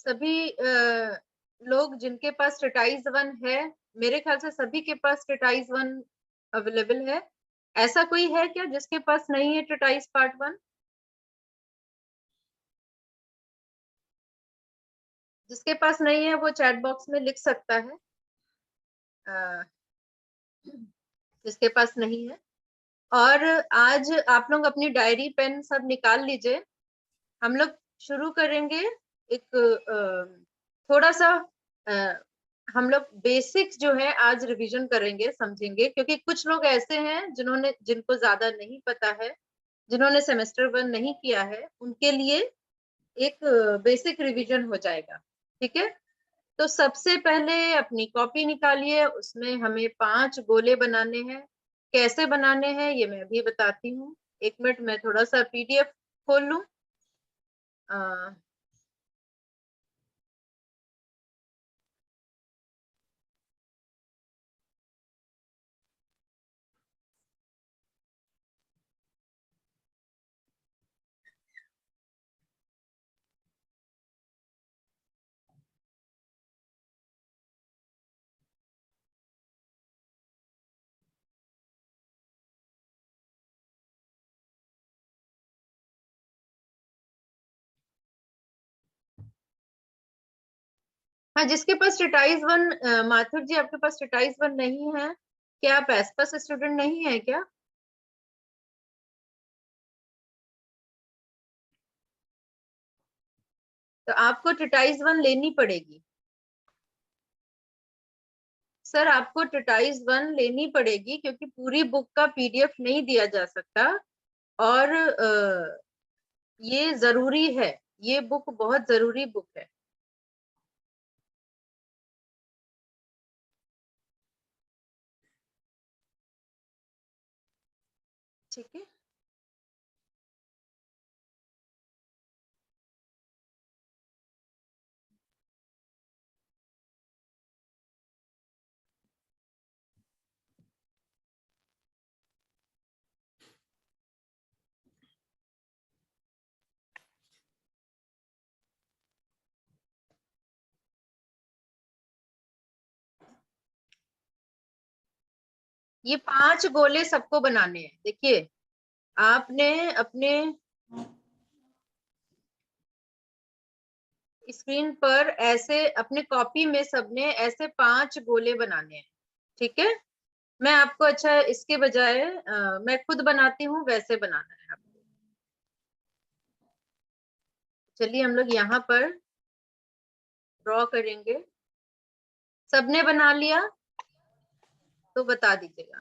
सभी लोग जिनके पास ट्रेटाइज 1 है, मेरे ख्याल से सभी के पास ट्रेटाइज 1 अवेलेबल है। ऐसा कोई है क्या जिसके पास नहीं है ट्रेटाइज पार्ट 1? जिसके पास नहीं है वो चैट बॉक्स में लिख सकता है, अ, जिसके पास नहीं है। और आज आप लोग अपनी डायरी पेन सब निकाल लीजिए। हम लोग शुरू करेंगे एक थोड़ा सा, अ, हम लोग बेसिक्स जो है आज रिवीजन करेंगे, समझेंगे, क्योंकि कुछ लोग ऐसे हैं जिनको ज्यादा नहीं पता है, जिन्होंने सेमेस्टर 1 नहीं किया है, उनके लिए एक बेसिक रिवीजन हो जाएगा। ठीक है, तो सबसे पहले अपनी कॉपी निकालिए, उसमें हमें 5 गोले बनाने हैं। कैसे बनाने हैं ये मैं अभी बताती हूँ। एक मिनट, मैं थोड़ा सा पीडीएफ खोल लूं। हाँ, जिसके पास स्टेटाइज 1, माथुर जी आपके पास स्टेटाइज 1 नहीं है क्या? आप एसपस स्टूडेंट नहीं है क्या? तो आपको ट्रेटाइज 1 लेनी पड़ेगी। सर, आपको ट्रेटाइज 1 लेनी पड़ेगी क्योंकि पूरी बुक का पीडीएफ नहीं दिया जा सकता। और ये जरूरी है, ये बुक बहुत जरूरी बुक है। ठीक है, ये 5 गोले सबको बनाने हैं। देखिए, आपने अपने स्क्रीन पर ऐसे अपने कॉपी में सबने ऐसे 5 गोले बनाने हैं। ठीक है, मैं आपको, अच्छा इसके बजाय मैं खुद बनाती हूँ, वैसे बनाना है आपको। चलिए हम लोग यहाँ पर ड्रॉ करेंगे। सबने बना लिया तो बता दीजिएगा।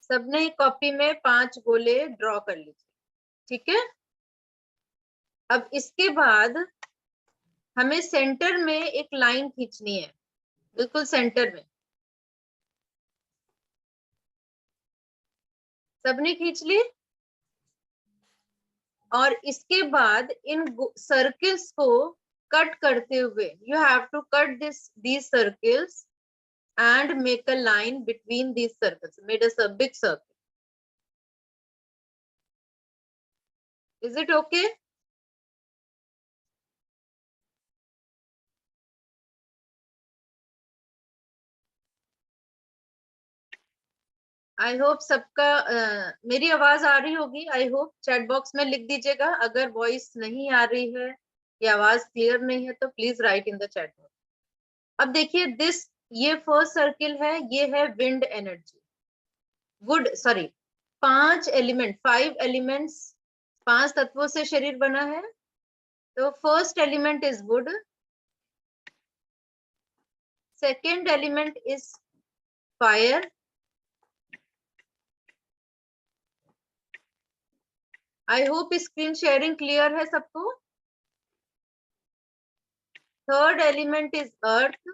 सबने कॉपी में 5 गोले ड्रॉ कर लीजिए। ठीक है, अब इसके बाद हमें सेंटर में एक लाइन खींचनी है, बिल्कुल सेंटर में। सबने खींच ली। और इसके बाद इन सर्किल्स को कट करते हुए, you have to cut these circles and make a line between these circles, made a big circle. Is it okay? I hope सबका मेरी आवाज आ रही होगी। आई होप चैट बॉक्स में लिख दीजिएगा अगर वॉइस नहीं आ रही है या आवाज क्लियर नहीं है, तो please write in the chat box. अब देखिए, ये फर्स्ट सर्किल है, ये है wind energy, wood, sorry, 5 elements, 5 तत्वों से शरीर बना है। तो first element is wood, second element is fire, I hope screen sharing clear है सबको। Third element is earth.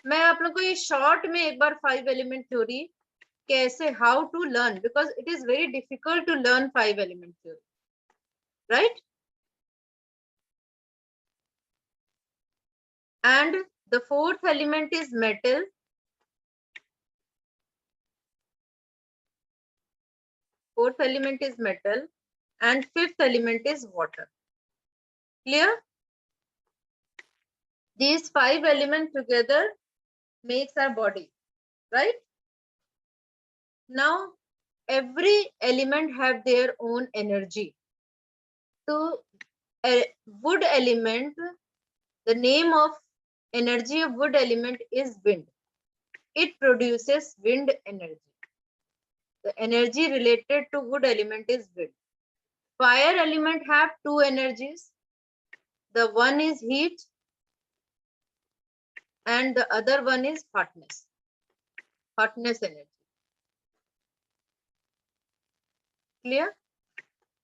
मैं आप लोग को ये शॉर्ट में एक बार 5 एलिमेंट थ्योरी कैसे, how to learn, because it is very difficult to learn 5 element theory, right? and the fourth element is metal. Fourth element is metal, and fifth element is water. Clear? These 5 elements together makes our body, right? Now, every element have their own energy. So, a wood element, the name of energy of wood element is wind. It produces wind energy. The energy related to wood element is wind. Fire element have 2 energies. The one is heat and the other one is hotness. Hotness energy. Clear?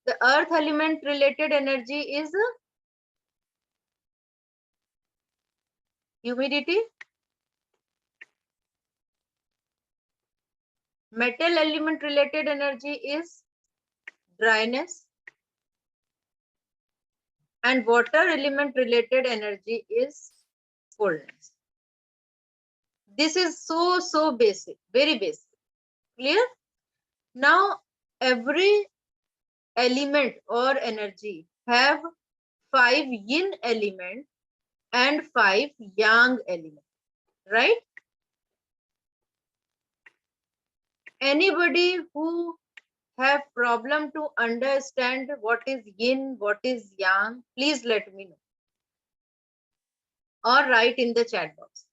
The earth element related energy is humidity. Metal element related energy is dryness. And water element related energy is coldness. This is so basic, very basic. Clear? Now, every element or energy have 5 yin element and 5 yang element, right? Anybody who have problem to understand what is yin, what is yang, please let me know or write in the chat box.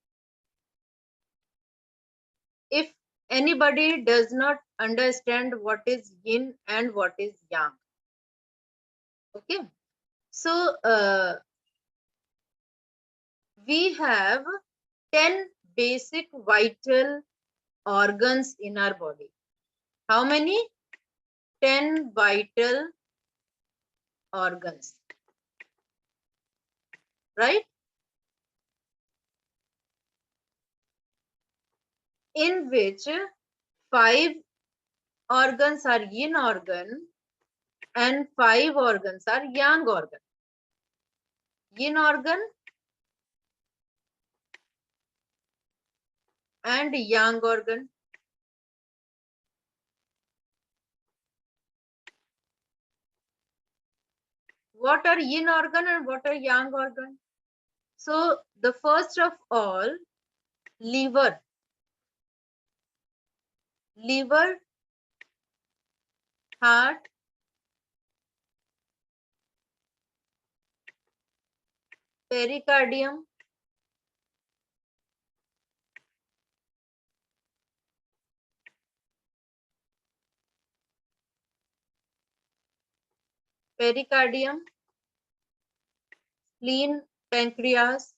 If anybody does not understand what is yin and what is yang, okay, so we have 10 basic vital organs in our body. How many? 10 vital organs, right? In which 5 organs are yin organ and 5 organs are yang organ. Yin organ and yang organ. What are yin organ and what are yang organ? So the first of all, liver. Liver, heart, pericardium, pericardium, spleen, pancreas.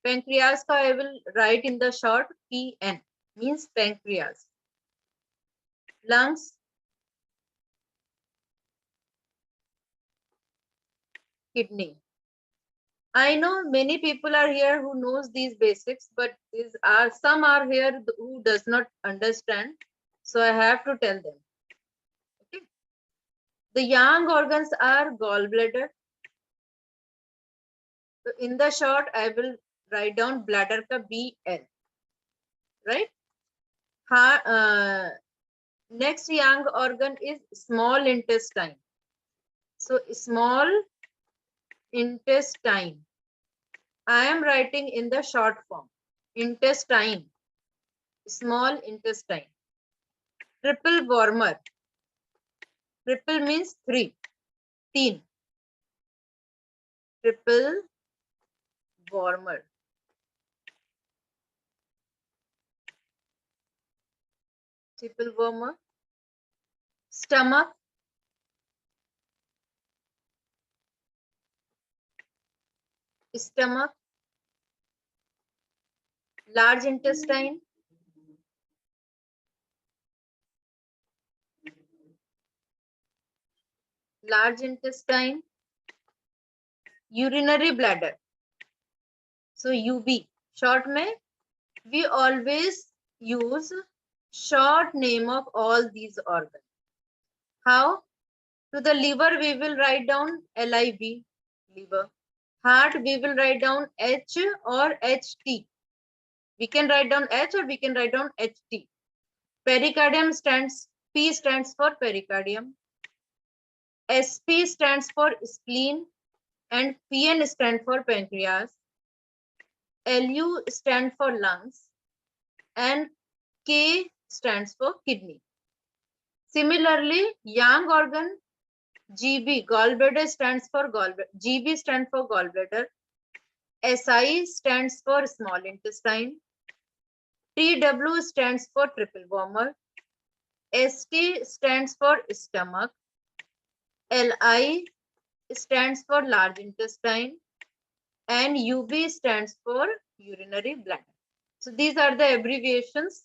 Pancreas ka I will write in the short PN, means pancreas. Lungs, kidney. I know many people are here who knows these basics, but some are here who does not understand. So I have to tell them. Okay. The yang organs are gallbladder. So in the short, I will write down bladder ka BL. Right? Next yang organ is small intestine. So small intestine. I am writing in the short form. Intestine. Small intestine. Triple warmer. Triple means 3. Teen. Triple warmer. Triple warmer. Stomach. Stomach. Large intestine. Large intestine. Urinary bladder. So UB. Short mein, we always use short name of all these organs. How? To the liver, we will write down LIV, liver. Heart, we will write down H or HT. We can write down H or we can write down HT. Pericardium stands, P stands for pericardium. SP stands for spleen and PN stands for pancreas. LU stands for lungs and K stands for kidney. Similarly, yang organ, GB, gallbladder stands for gallbladder. GB stands for gallbladder. SI stands for small intestine. TW stands for triple wormer. ST stands for stomach. LI stands for large intestine. And UB stands for urinary bladder. So these are the abbreviations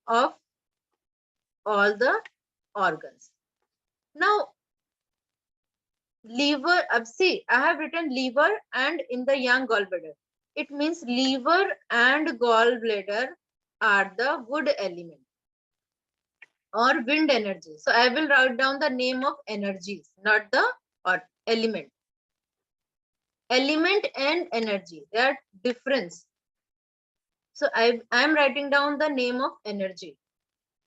of all the organs. Now, liver, see, I have written liver and in the young gallbladder. It means liver and gallbladder are the wood element or wind energy. So I will write down the name of energies, not the or element. Element and energy, they are different. So I am writing down the name of energy.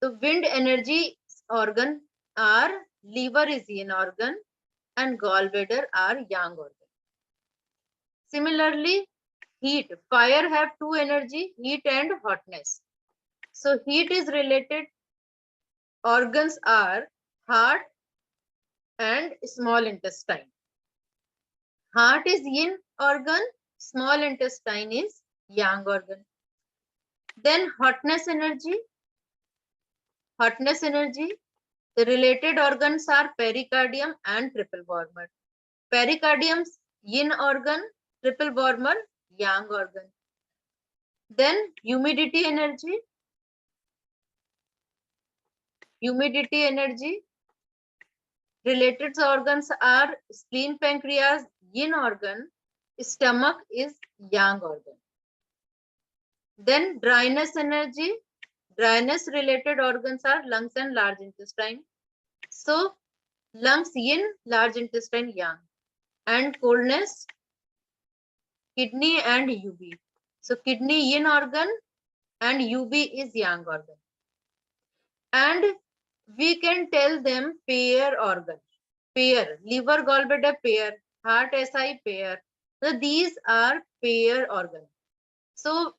The wind energy organ are liver is yin organ and gallbladder are yang organ. Similarly, heat, fire have two energy, heat and hotness. So heat is related, organs are heart and small intestine. Heart is yin organ, small intestine is yang organ. Then hotness energy, the related organs are pericardium and triple wormer. Pericardium's yin organ, triple wormer, yang organ. Then humidity energy, related organs are spleen, pancreas, yin organ, stomach is yang organ. Then dryness energy, dryness related organs are lungs and large intestine. So lungs yin, large intestine yang. And coldness, kidney and UB. So kidney yin organ and UB is yang organ. And we can tell them pair organ. Pair, liver, gallbladder pair, heart, SI pair. So these are pair organ. So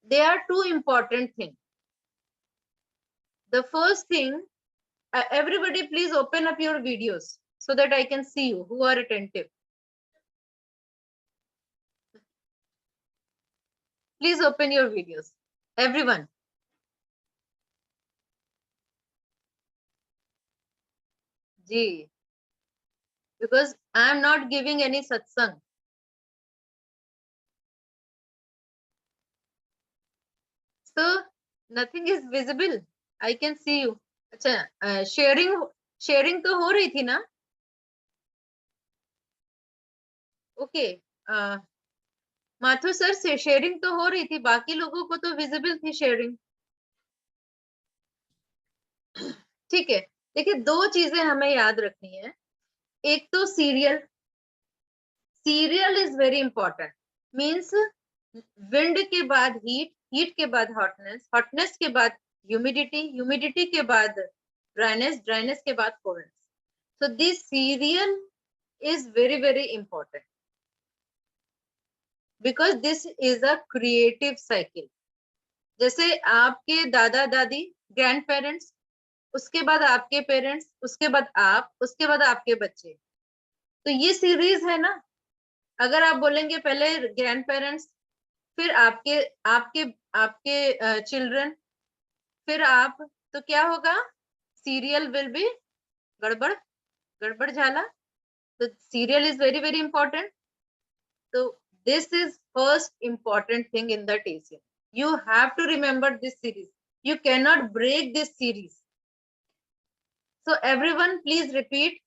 there are two important things. The first thing, everybody please open up your videos so that I can see you who are attentive. Please open your videos, everyone. Ji, because I am not giving any satsang. So nothing is visible. I can see you. अच्छा, sharing तो हो रही थी ना? Okay. Mathur sir से sharing तो हो रही थी, बाकी लोगों को तो विजिबल थी शेयरिंग. ठीक है, देखिए दो चीजें हमें याद रखनी है. एक तो serial is very important. Means wind के बाद हीट के बाद हॉटनेस के बाद ह्यूमिडिटी के बाद ड्राइनेस के बाद coldness. So this serial is very very important because this is a creative cycle. जैसे आपके दादा दादी, ग्रैंड पेरेंट्स, उसके बाद आपके पेरेंट्स, उसके बाद आप, उसके बाद आपके बच्चे. तो ये सीरीज है ना. अगर आप बोलेंगे पहले ग्रैंड पेरेंट्स, फिर आपके आपके आपके चिल्ड्रन, फिर आप, तो क्या होगा? सीरियल विल बी गड़बड़ झाला. तो serial is very very important. तो this is first important thing in the TCM. You have to remember this series. You cannot break this series. So everyone please repeat: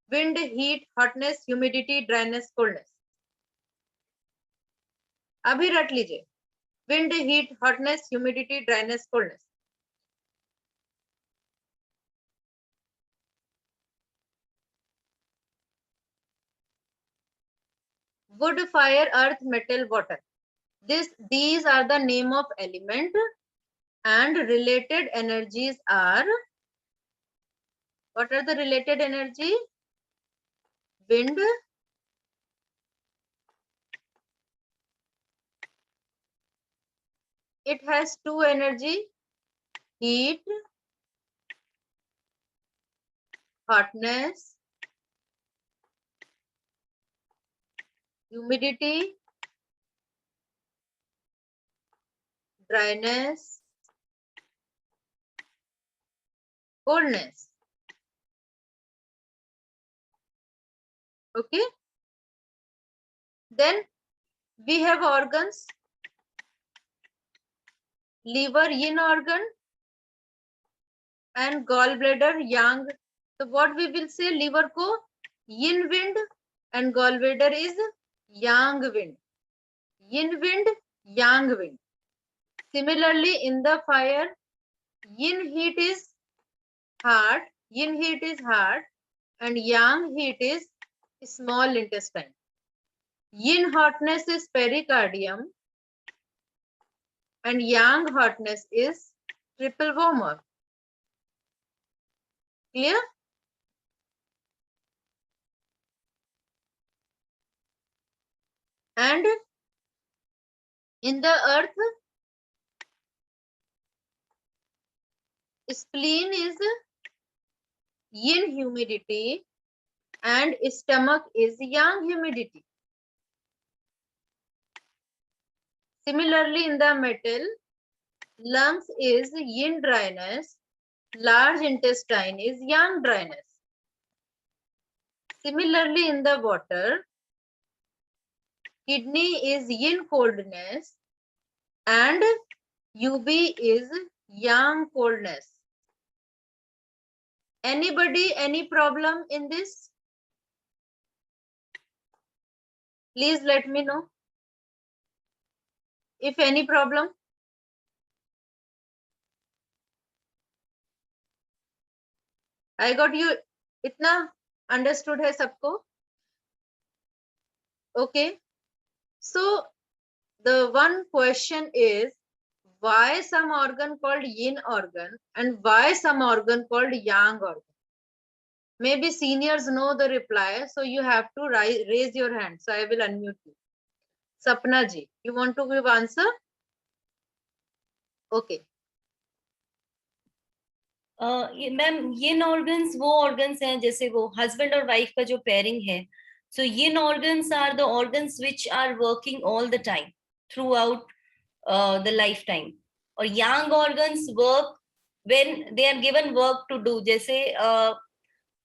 wind, heat, hotness, humidity, dryness, coldness. अभी रट लीजिए. Wind, heat, hotness, humidity, dryness, coldness. wood, fire, earth, metal, water. These are the name of element, and related energies are, what are the related energy? Wind, it has two energy, heat, hotness, humidity, dryness, coldness. Okay. Then we have organs. Liver, yin organ, and gallbladder, yang. So what we will say, liver ko yin wind and gallbladder is yang wind. Yin wind, yang wind. Similarly, in the fire, yin heat is heart, and yang heat is small intestine. Yin hotness is pericardium, and yang hotness is triple warmer. Clear? And in the earth, spleen is yin humidity and stomach is yang humidity. Similarly, in the metal, lungs is yin dryness, large intestine is yang dryness. Similarly, in the water, kidney is yin coldness and UV is yang coldness. Anybody, any problem in this? Please let me know if any problem. I got you. इतना understood है सबको? Okay. So the one question is, why some organ called yin organ and why some organ called yang organ? Maybe seniors know the reply, so you have to raise your hand. So I will unmute you. Sapna ji, you want to give answer? Okay. Ma'am yin organs वो organs हैं जैसे वो husband और wife का जो pairing है. So yin organs are the organs which are working all the time throughout the lifetime. और yang organs work when they are given work to do. जैसे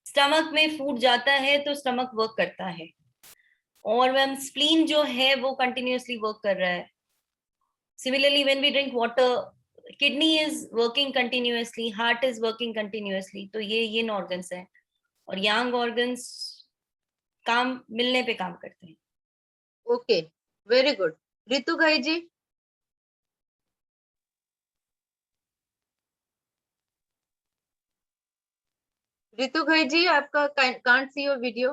स्टमक में फूड जाता है तो स्टमक वर्क करता है, और मैम स्प्लीन जो है वो कंटिन्यूअसली वर्क कर रहा है. Similarly when we drink water, kidney is working continuously, heart is working continuously. तो ये yin organs है, और yang organs काम मिलने पे काम करते हैं. Okay, very good. रितु भाई जी. रितु भाई जी, आपका can't see your video.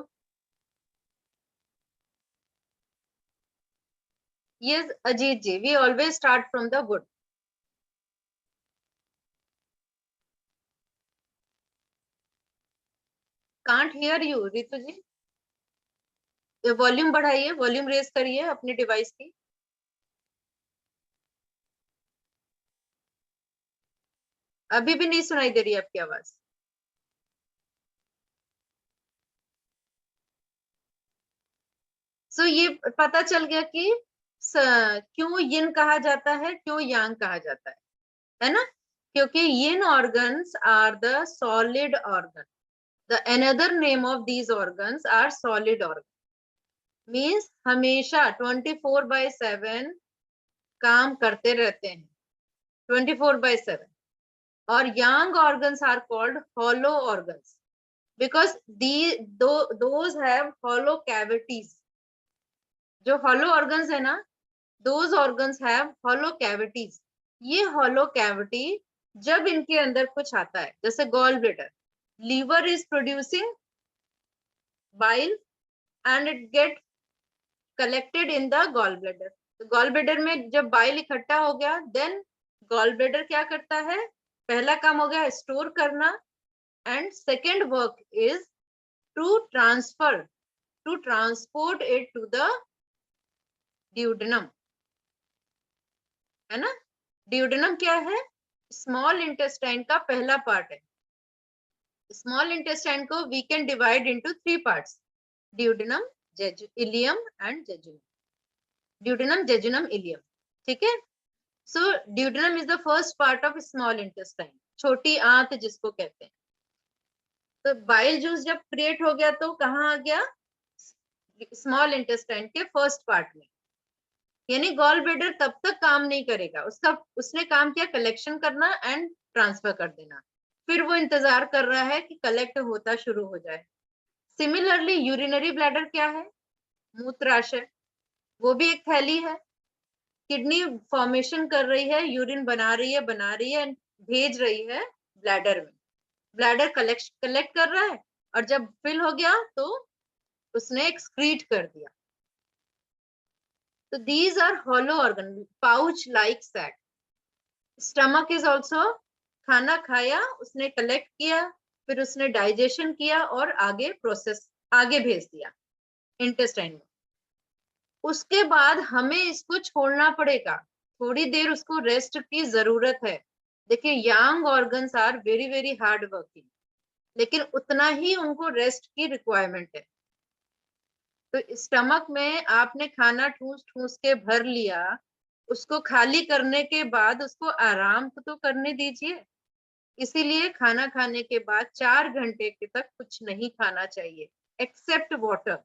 Yes, Ajit ji, we always start from the wood. Can't hear you, Ritu ji. ये वॉल्यूम बढ़ाइए, वॉल्यूम रेज करिए अपनी डिवाइस की. अभी भी नहीं सुनाई दे रही आपकी आवाज. सो ये पता चल गया कि क्यों यिन कहा जाता है, क्यों यांग कहा जाता है ना? क्योंकि yin organs are the solid organ. The another name of these organs are solid organ. Means हमेशा 24/7 काम करते रहते हैं, 24/7. और yang organs are called hollow organs because those have hollow cavities. जो हॉलो ऑर्गन्स है ना, those organs have hollow cavities. ये हॉलो कैविटी जब इनके अंदर कुछ आता है, जैसे gall bladder, liver is producing bile and it get collected in the gall bladder. तो गॉल ब्लैडर में जब बाइल इकट्ठा हो गया, देन गॉल ब्लैडर क्या करता है, पहला काम हो गया स्टोर करना, and second work is to transport it to the duodenum, है ना। ड्यूडेनम क्या है, स्मॉल इंटेस्टाइन का पहला पार्ट है। स्मॉल इंटेस्टाइन को we can divide into 3 parts, duodenum, ileum and jejunum. Duodenum, jejunum, ileum, ठीक है। So duodenum is the first part of small intestine, छोटी आंत जिसको कहते हैं। तो बाइल जूस जब क्रिएट हो गया तो कहाँ आ गया, स्मॉल इंटेस्टाइन के फर्स्ट पार्ट में। यानी गॉल ब्लैडर तब तक काम नहीं करेगा, उसने काम किया कलेक्शन करना एंड ट्रांसफर कर देना, फिर वो इंतजार कर रहा है कि कलेक्ट होता शुरू हो जाए। सिमिलरली यूरिनरी ब्लैडर क्या है, मूत्राशय, वो भी एक थैली है। किडनी फॉर्मेशन कर रही है, यूरिन बना रही है, भेज रही है ब्लैडर में। ब्लैडर कलेक्ट कर रहा है, और जब फिल हो गया तो उसने एक्सक्रीट कर दिया। तो these are hollow organ, pouch like sac. Stomach is also, खाना खाया, उसने कलेक्ट किया, फिर उसने डाइजेशन किया और आगे भेज दिया इंटेस्टाइन में। उसके बाद हमें इसको छोड़ना पड़ेगा, थोड़ी देर उसको रेस्ट की जरूरत है। देखिए yang organs are very very hard working, लेकिन उतना ही उनको रेस्ट की रिक्वायरमेंट है। तो स्टमक में आपने खाना ठूस ठूस के भर लिया, उसको खाली करने के बाद उसको आराम तो करने दीजिए। इसीलिए खाना खाने के बाद 4 घंटे के तक कुछ नहीं खाना चाहिए एक्सेप्ट वाटर,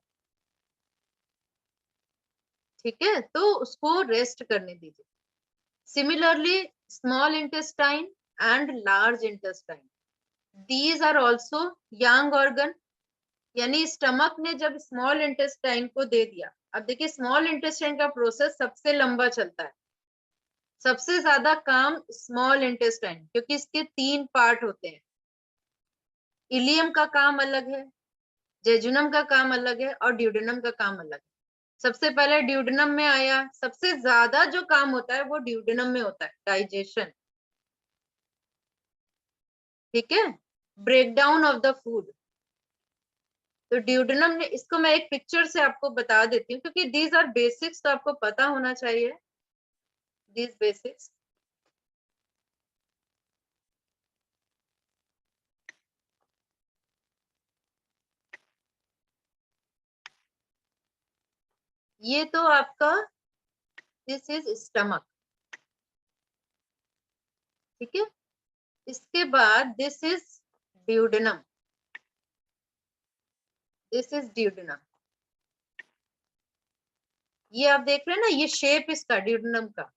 ठीक है। तो उसको रेस्ट करने दीजिए। Similarly small intestine and large intestine, these are also yang organ. यानी स्टमक ने जब स्मॉल इंटेस्टाइन को दे दिया, अब देखिए स्मॉल इंटेस्टाइन का प्रोसेस सबसे लंबा चलता है, सबसे ज्यादा काम स्मॉल इंटेस्टाइन, क्योंकि इसके 3 पार्ट होते हैं। इलियम का काम अलग है, जेजुनम का काम अलग है, और ड्यूडेनम का काम अलग है। सबसे पहले ड्यूडेनम में आया, सबसे ज्यादा जो काम होता है वो ड्यूडेनम में होता है, डाइजेशन, ठीक है, ब्रेकडाउन ऑफ द फूड। तो ड्यूडेनम ने, इसको मैं एक पिक्चर से आपको बता देती हूँ, क्योंकि दीज आर बेसिक्स, तो आपको पता होना चाहिए दीज बेसिक्स। ये तो आपका, दिस इज स्टमक, ठीक है। इसके बाद this is duodenum, this is duodenum. ये आप देख रहे हैं ना, ये शेप इसका ड्यूडेनम का।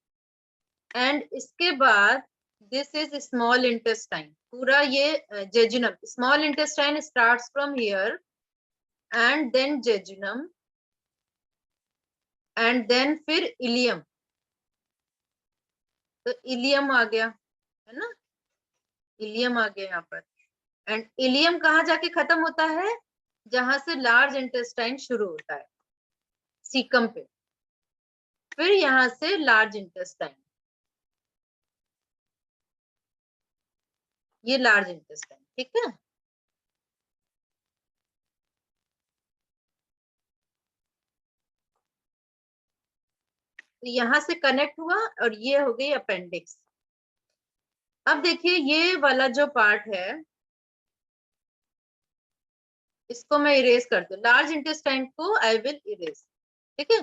एंड इसके बाद दिस इज स्मॉल इंटेस्टाइन, पूरा ये jejunum. Small intestine starts from here and then jejunum and then फिर इलियम। तो इलियम आ गया, है ना, इलियम आ गया यहाँ पर। एंड इलियम कहाँ जाके खत्म होता है, जहां से लार्ज इंटेस्टाइन शुरू होता है, सीकम पे, फिर यहां से लार्ज इंटेस्टाइन, ये लार्ज इंटेस्टाइन, ठीक है। तो यहां से कनेक्ट हुआ और ये हो गई अपेंडिक्स। अब देखिए ये वाला जो पार्ट है, इसको मैं इरेज कर दूं, लार्ज इंटेस्टाइन को आई विल इरेज, ठीक है।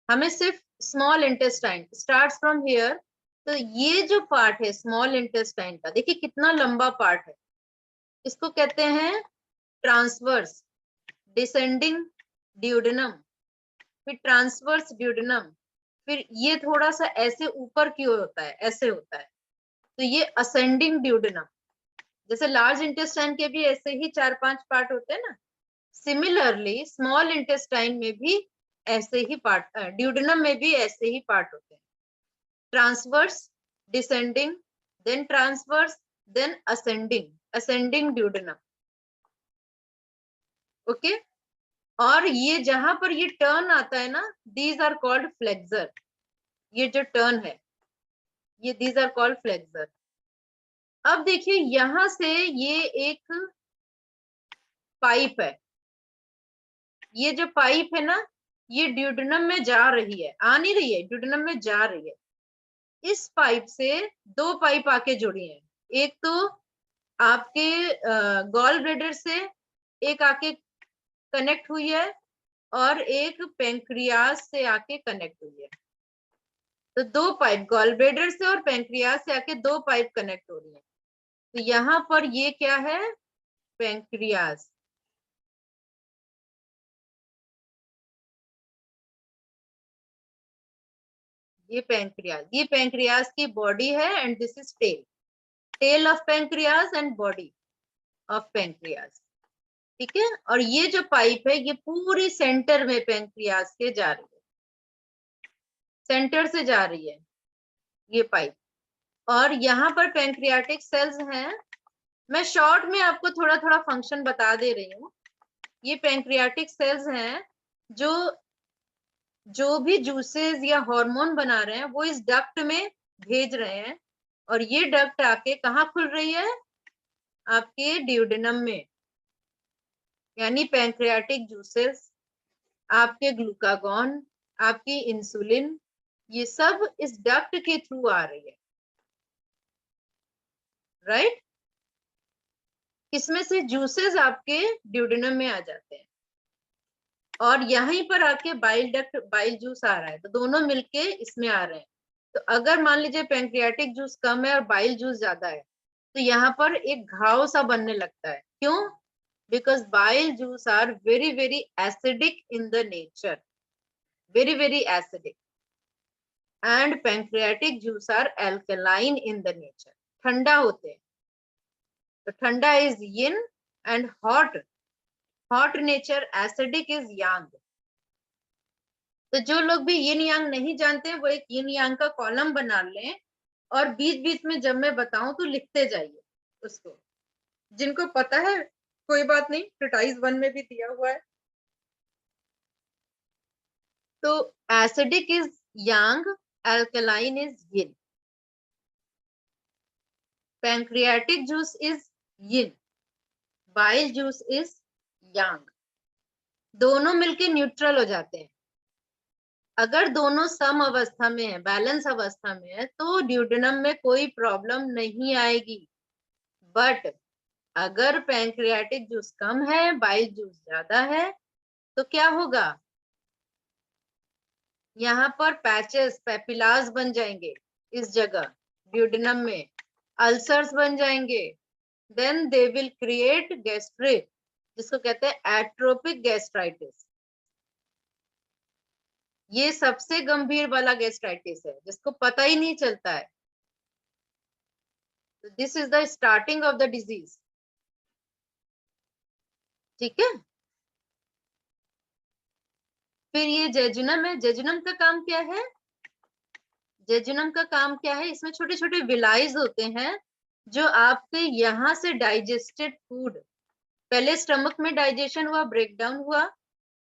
हमें सिर्फ small intestine starts from here. तो ये जो पार्ट है स्मॉल इंटेस्टाइन का, देखिए कितना लंबा पार्ट है, इसको कहते हैं ट्रांसवर्स डिसेंडिंग ड्यूडेनम, फिर ट्रांसवर्स ड्यूडेनम, फिर ये थोड़ा सा ऐसे ऊपर की ओर होता है, ऐसे होता है, तो ये असेंडिंग ड्यूडेनम। जैसे लार्ज इंटेस्टाइन के भी ऐसे ही 4-5 पार्ट होते हैं ना, सिमिलरली स्मॉल इंटेस्टाइन में भी ऐसे ही पार्ट, ड्यूडेनम में भी ऐसे ही पार्ट होते हैं, transverse, descending, then transverse, then ascending, ascending duodenum, okay. और ये जहां पर ये टर्न आता है ना, दीज आर कॉल्ड फ्लेक्सर। ये जो टर्न है, ये दीज आर कॉल्ड फ्लेक्सर। अब देखिए यहां से ये एक पाइप है, ये जो पाइप है ना, ये ड्यूडेनम में जा रही है, आ नहीं रही है, ड्यूडेनम में जा रही है। इस पाइप से दो पाइप आके जुड़ी हैं, एक तो आपके गॉल ब्लैडर से एक आके कनेक्ट हुई है, और एक पेंक्रियास से आके कनेक्ट हुई है। तो दो पाइप गॉल ब्लैडर से और पेंक्रियास से आके दो पाइप कनेक्ट हो रही है। तो यहाँ पर ये क्या है, पेंक्रियास। ये पेंक्रियास की बॉडी है, and this is tail, tail of pancreas and body of pancreas. ठीक है, और ये जो पाइप है ये पूरी सेंटर में पेंक्रियास के जा रही है, सेंटर से जा रही है ये पाइप। और यहाँ पर पेंक्रियाटिक सेल्स हैं। मैं शॉर्ट में आपको थोड़ा थोड़ा फंक्शन बता दे रही हूँ। ये पेंक्रियाटिक सेल्स हैं जो जो भी जूसेस या हार्मोन बना रहे हैं वो इस डक्ट में भेज रहे हैं, और ये डक्ट आके कहाँ खुल रही है, आपके ड्यूडेनम में। यानी पैंक्रियाटिक जूसेस, आपके ग्लूकागॉन, आपकी इंसुलिन, ये सब इस डक्ट के थ्रू आ रही है, राइट। इसमें से जूसेस आपके ड्यूडेनम में आ जाते हैं, और यहीं पर आके बाइल डक्ट, बाइल जूस आ रहा है, तो दोनों मिलके इसमें आ रहे हैं। तो अगर मान लीजिए पैंक्रियाटिक जूस कम है और बाइल जूस ज्यादा है, तो यहाँ पर एक घाव सा बनने लगता है। क्यों? Because bile juice are very very acidic in the nature, very very acidic, and pancreatic juice are alkaline in the nature, ठंडा होते हैं। तो ठंडा is yin, and hot, hot nature, acidic is yang. तो जो लोग भी यिन यांग नहीं जानते, वो एक यिन यांग का कॉलम बना लें, और बीच बीच में जब मैं बताऊं तो लिखते जाइए उसको। जिनको पता है कोई बात नहीं, ट्रिटाइज 1 में भी दिया हुआ है। तो acidic is yang, alkaline is yin, pancreatic juice is yin, bile juice is yang. दोनों मिलके न्यूट्रल हो जाते हैं। अगर दोनों सम अवस्था में है, बैलेंस अवस्था में है, तो ड्यूडेनम में कोई प्रॉब्लम नहीं आएगी। बट अगर पैंक्रियाटिक जूस कम है, बाइल जूस ज्यादा है, तो क्या होगा, यहाँ पर पैचेस, पेपिलास बन जाएंगे इस जगह ड्यूडेनम में, अल्सर्स बन जाएंगे। Then they will create gastric, जिसको कहते हैं एट्रोपिक गैस्ट्राइटिस। ये सबसे गंभीर वाला गैस्ट्राइटिस है, जिसको पता ही नहीं चलता है। तो this is the starting of the disease. ठीक है, फिर ये जेजुनम है। जेजुनम का काम क्या है, जेजुनम का काम क्या है, इसमें छोटे छोटे विलाइज होते हैं, जो आपके यहाँ से डाइजेस्टेड फूड, पहले स्टमक में डाइजेशन हुआ, ब्रेक डाउन हुआ,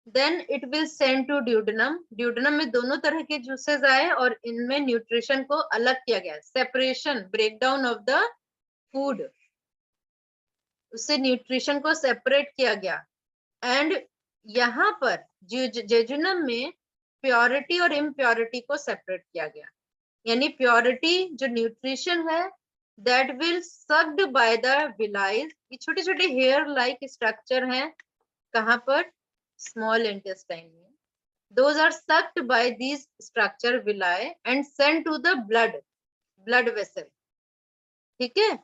then it will send to duodenum. Duodenum में दोनों तरह के जूसेस आए, और इनमें न्यूट्रिशन को अलग किया गया, separation, break down of the food, उससे न्यूट्रिशन को सेपरेट किया गया। एंड यहाँ पर जेजुनम में प्योरिटी और इम्प्योरिटी को सेपरेट किया गया। यानी प्योरिटी जो न्यूट्रिशन है, that will sucked by the विलाइज। ये छोटे छोटे हेयर लाइक स्ट्रक्चर हैं, कहाँ पर, स्मॉल इंटेस्टाइन में। those are sucked by these structure villi and sent to the blood vessel। ठीक है,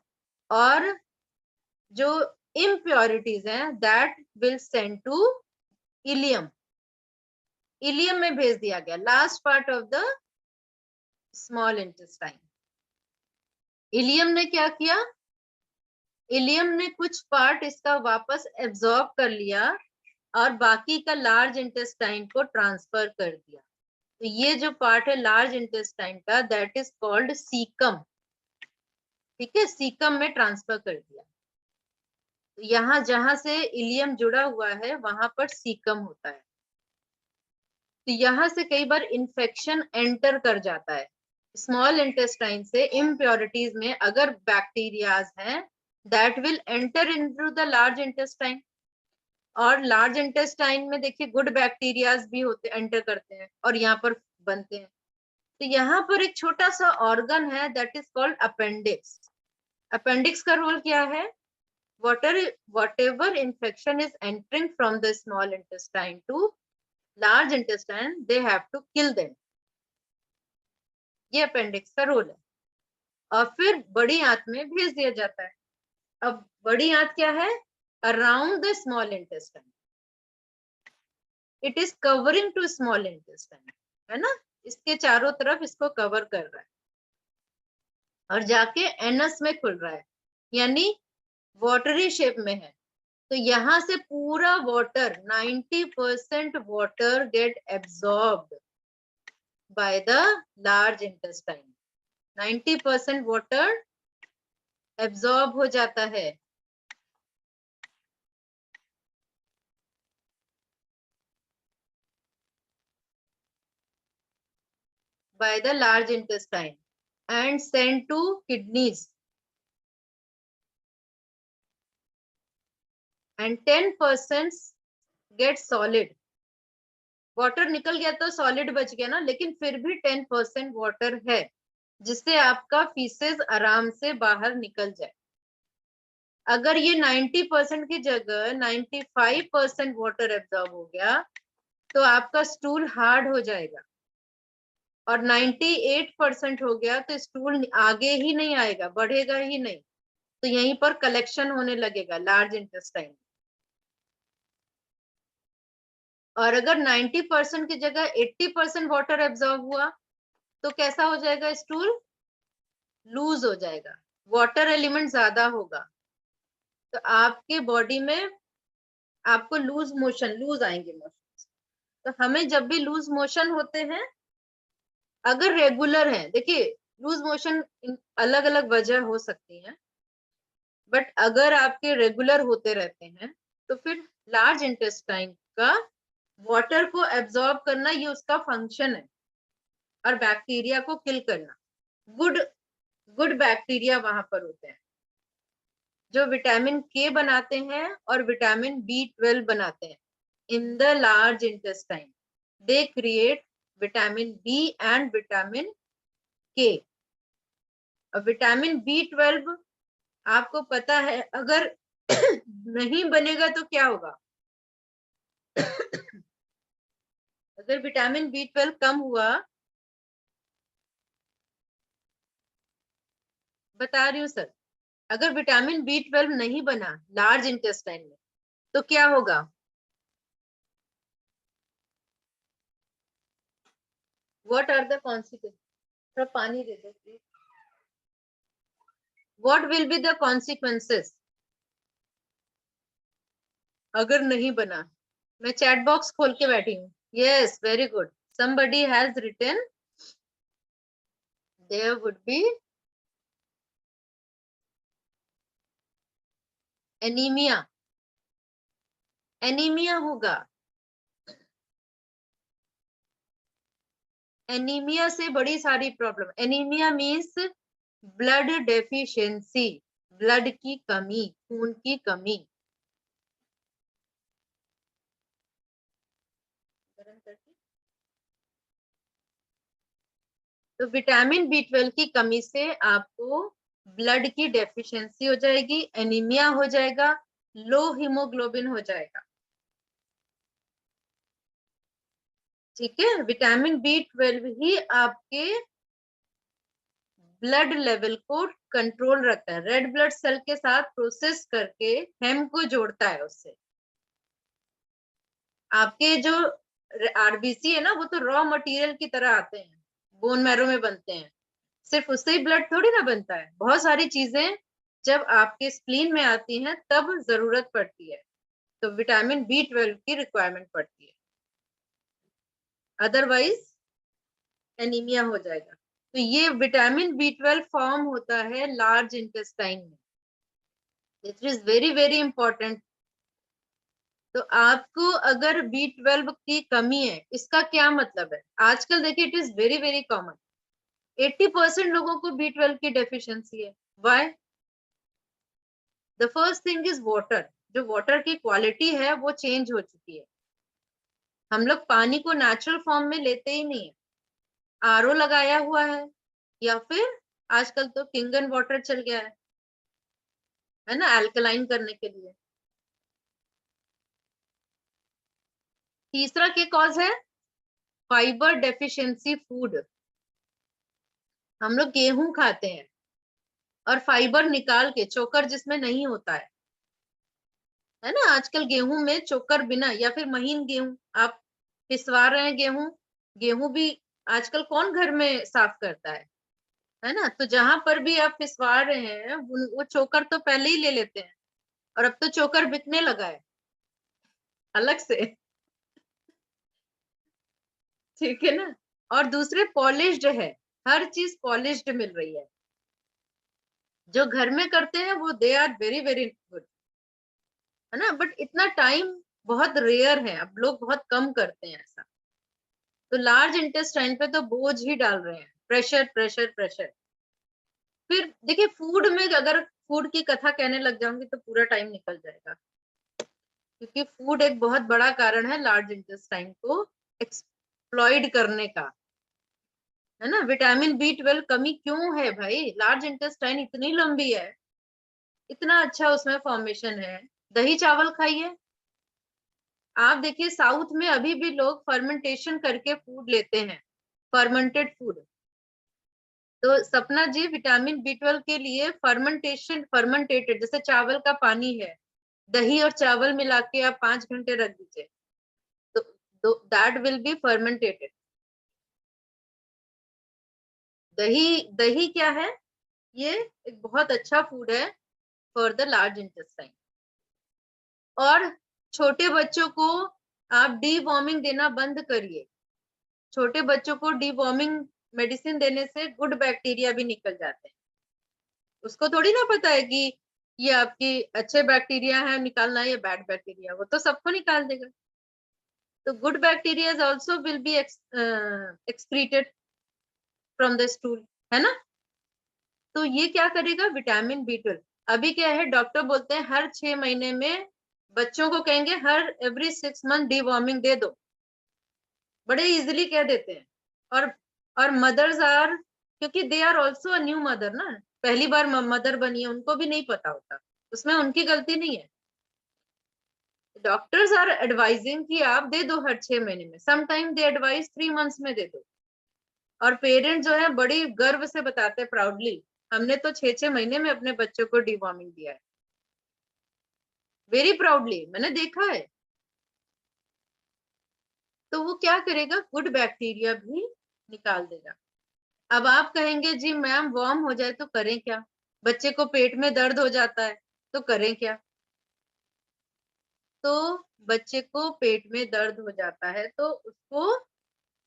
और जो impurities हैं, that will send to ileum, ileum में भेज दिया गया, last part of the small intestine. Ileum ने क्या किया, इलियम ने कुछ पार्ट इसका वापस एब्जॉर्ब कर लिया, और बाकी का लार्ज इंटेस्टाइन को ट्रांसफर कर दिया। तो ये जो पार्ट है लार्ज इंटेस्टाइन का, दैट इज कॉल्ड सीकम। ठीक है, सीकम में ट्रांसफर कर दिया। तो यहाँ जहां से इलियम जुड़ा हुआ है वहां पर सीकम होता है। तो यहाँ से कई बार इन्फेक्शन एंटर कर जाता है। स्मॉल इंटेस्टाइन से इम्प्योरिटीज में अगर बैक्टीरियाज हैं, that will enter into the large intestine. और लार्ज इंटेस्टाइन में देखिए गुड बैक्टीरियाज भी होते एंटर करते हैं और यहाँ पर बनते हैं। तो यहाँ पर एक छोटा सा ऑर्गन है that is called appendix. Appendix का रोल क्या है? whatever infection is entering from the small intestine to large intestine, they have to kill them. ये अपेंडिक्स का रोल है। और फिर बड़ी आंत में भेज दिया जाता है। अब बड़ी आंत क्या है? Around the small intestine, it is covering to small intestine, है ना, इसके चारों तरफ इसको कवर कर रहा है और जाके एनस में खुल रहा है, यानी वाटरी शेप में है। तो यहां से पूरा water 90% water get absorbed by the large intestine. 90% water absorb हो जाता है। by the large intestine and sent to kidneys, and 10% get solid. Water निकल गया तो सॉलिड बच गया ना, लेकिन फिर भी 10% वाटर है जिससे आपका फीसेस आराम से बाहर निकल जाए। अगर ये 90% की जगह 95% वाटर एब्जॉर्ब हो गया तो आपका स्टूल हार्ड हो जाएगा, और 98% हो गया तो स्टूल आगे ही नहीं आएगा, बढ़ेगा ही नहीं। तो यहीं पर कलेक्शन होने लगेगा लार्ज इंटेस्टाइन। और अगर 90% की जगह 80% वाटर एब्जॉर्ब हुआ तो कैसा हो जाएगा? स्टूल लूज हो जाएगा, वाटर एलिमेंट ज्यादा होगा, तो आपके बॉडी में आपको लूज आएंगे मोशन। तो हमें जब भी लूज मोशन होते हैं, अगर रेगुलर है, देखिए लूज मोशन अलग अलग वजह हो सकती है, बट अगर आपके रेगुलर होते रहते हैं तो फिर लार्ज इंटेस्टाइन का वाटर को एब्जॉर्ब करना ये उसका फंक्शन है, और बैक्टीरिया को किल करना। गुड बैक्टीरिया वहां पर होते हैं जो विटामिन के बनाते हैं और विटामिन B12 बनाते हैं in the large intestine. They create vitamin B and vitamin K. Vitamin B12 आपको पता है अगर नहीं बनेगा तो क्या होगा? अगर विटामिन B12 कम हुआ, बता रही हूँ सर, अगर विटामिन B12 नहीं बना लार्ज इंटेस्टाइन में तो क्या होगा? What are the consequence? थोड़ा पानी दे दो please. What will be the consequences अगर नहीं बना? मैं चैट बॉक्स खोल के बैठी हूँ। Yes, very good, somebody has written there would be anaemia. Anaemia होगा। एनीमिया से बड़ी सारी problem. Anaemia means blood deficiency, blood की कमी, खून की कमी। तो विटामिन B12 की कमी से आपको ब्लड की डेफिशिएंसी हो जाएगी, एनीमिया हो जाएगा, लो हीमोग्लोबिन हो जाएगा। ठीक है, विटामिन B12 ही आपके ब्लड लेवल को कंट्रोल रखता है, रेड ब्लड सेल के साथ प्रोसेस करके हेम को जोड़ता है उससे। आपके जो आरबीसी है ना, वो तो रॉ मटेरियल की तरह आते हैं, बोन मैरो में बनते हैं, सिर्फ उससे ही ब्लड थोड़ी ना बनता है। बहुत सारी चीजें जब आपके स्प्लीन में आती हैं तब जरूरत पड़ती है, तो विटामिन B12 की रिक्वायरमेंट पड़ती है, अदरवाइज एनीमिया हो जाएगा। तो ये विटामिन B12 फॉर्म होता है लार्ज इंटेस्टाइन में। It is very very important. तो आपको अगर B12 की कमी है, इसका क्या मतलब है? आजकल देखिए, it is very very common, 80% लोगों को B12 की डेफिशिएंसी है। Why? The first thing is water. जो वाटर की क्वालिटी है वो चेंज हो चुकी है। हम लोग पानी को नेचुरल फॉर्म में लेते ही नहीं है, आरओ लगाया हुआ है, या फिर आजकल तो किंगन वाटर चल गया है ना, अल्कलाइन करने के लिए। तीसरा क्या कॉज है? Fibre deficiency food. हम लोग गेहूं खाते हैं और फाइबर निकाल के, चोकर जिसमें नहीं होता है ना, आजकल गेहूं में चोकर बिना, या फिर महीन गेहूं आप पिसवा रहे हैं, गेहूं गेहूं भी आजकल कौन घर में साफ करता है ना? तो जहां पर भी आप पिसवा रहे हैं वो चोकर तो पहले ही ले लेते हैं, और अब तो चोकर बिकने लगा है अलग से। ठीक है ना? और दूसरे पॉलिश्ड है, हर चीज पॉलिश्ड मिल रही है। जो घर में करते हैं वो they are very very good, है ना, बट इतना टाइम बहुत रेयर है, अब लोग बहुत कम करते हैं ऐसा। तो लार्ज इंटेस्टाइन पे तो बोझ ही डाल रहे हैं, प्रेशर प्रेशर प्रेशर। फिर देखिए, फूड में अगर फूड की कथा कहने लग जाऊंगी तो पूरा टाइम निकल जाएगा, क्योंकि फूड एक बहुत बड़ा कारण है लार्ज इंटेस्टाइन को एक्सप्लॉइड करने का, है ना। विटामिन B12 कमी क्यों है भाई? लार्ज इंटेस्टाइन इतनी लंबी है, इतना अच्छा उसमें फॉर्मेशन है। दही चावल खाइए। आप देखिए, साउथ में अभी भी लोग फर्मेंटेशन करके फूड लेते हैं, फर्मेंटेड फूड। तो सपना जी, विटामिन B12 के लिए फर्मेंटेशन, फर्मेंटेटेड, जैसे चावल का पानी है, दही और चावल मिला के आप 5 घंटे रख दीजिए, तो दैट विल बी फर्मेंटेटेड। दही, दही क्या है? ये एक बहुत अच्छा फूड है फॉर द लार्ज इंटेस्टाइन। और छोटे बच्चों को आप डी वॉर्मिंग देना बंद करिए। छोटे बच्चों को डी वॉर्मिंग मेडिसिन देने से गुड बैक्टीरिया भी निकल जाते हैं। उसको थोड़ी ना पता है कि ये आपकी अच्छे बैक्टीरिया है निकालना है या बैड बैक्टीरिया, वो तो सबको निकाल देगा। तो good bacteria also will be excreted from the stool, है ना। तो ये क्या करेगा? Vitamin B12। अभी क्या है, डॉक्टर बोलते हैं हर 6 महीने में बच्चों को कहेंगे हर एवरी 6 मंथ डीवॉर्मिंग दे दो, बड़े इजिली कह देते हैं। और मदर्स आर, क्योंकि they are also a new mother ना, पहली बार मदर बनी है, उनको भी नहीं पता होता, उसमें उनकी गलती नहीं है। डॉक्टर्स आर एडवाइजिंग कि आप दे दो हर 6 महीने में, समटाइम दे एडवाइज 3 मंथ्स में दे दो। और पेरेंट जो है बड़ी गर्व से बताते हैं प्राउडली, हमने तो 6 6 महीने में अपने बच्चों को डिवॉर्मिंग दिया है, वेरी प्राउडली, मैंने देखा है। तो वो क्या करेगा? गुड बैक्टीरिया भी निकाल देगा। अब आप कहेंगे जी मैम वार्म हो जाए तो करें क्या? बच्चे को पेट में दर्द हो जाता है तो करें क्या? तो बच्चे को पेट में दर्द हो जाता है तो उसको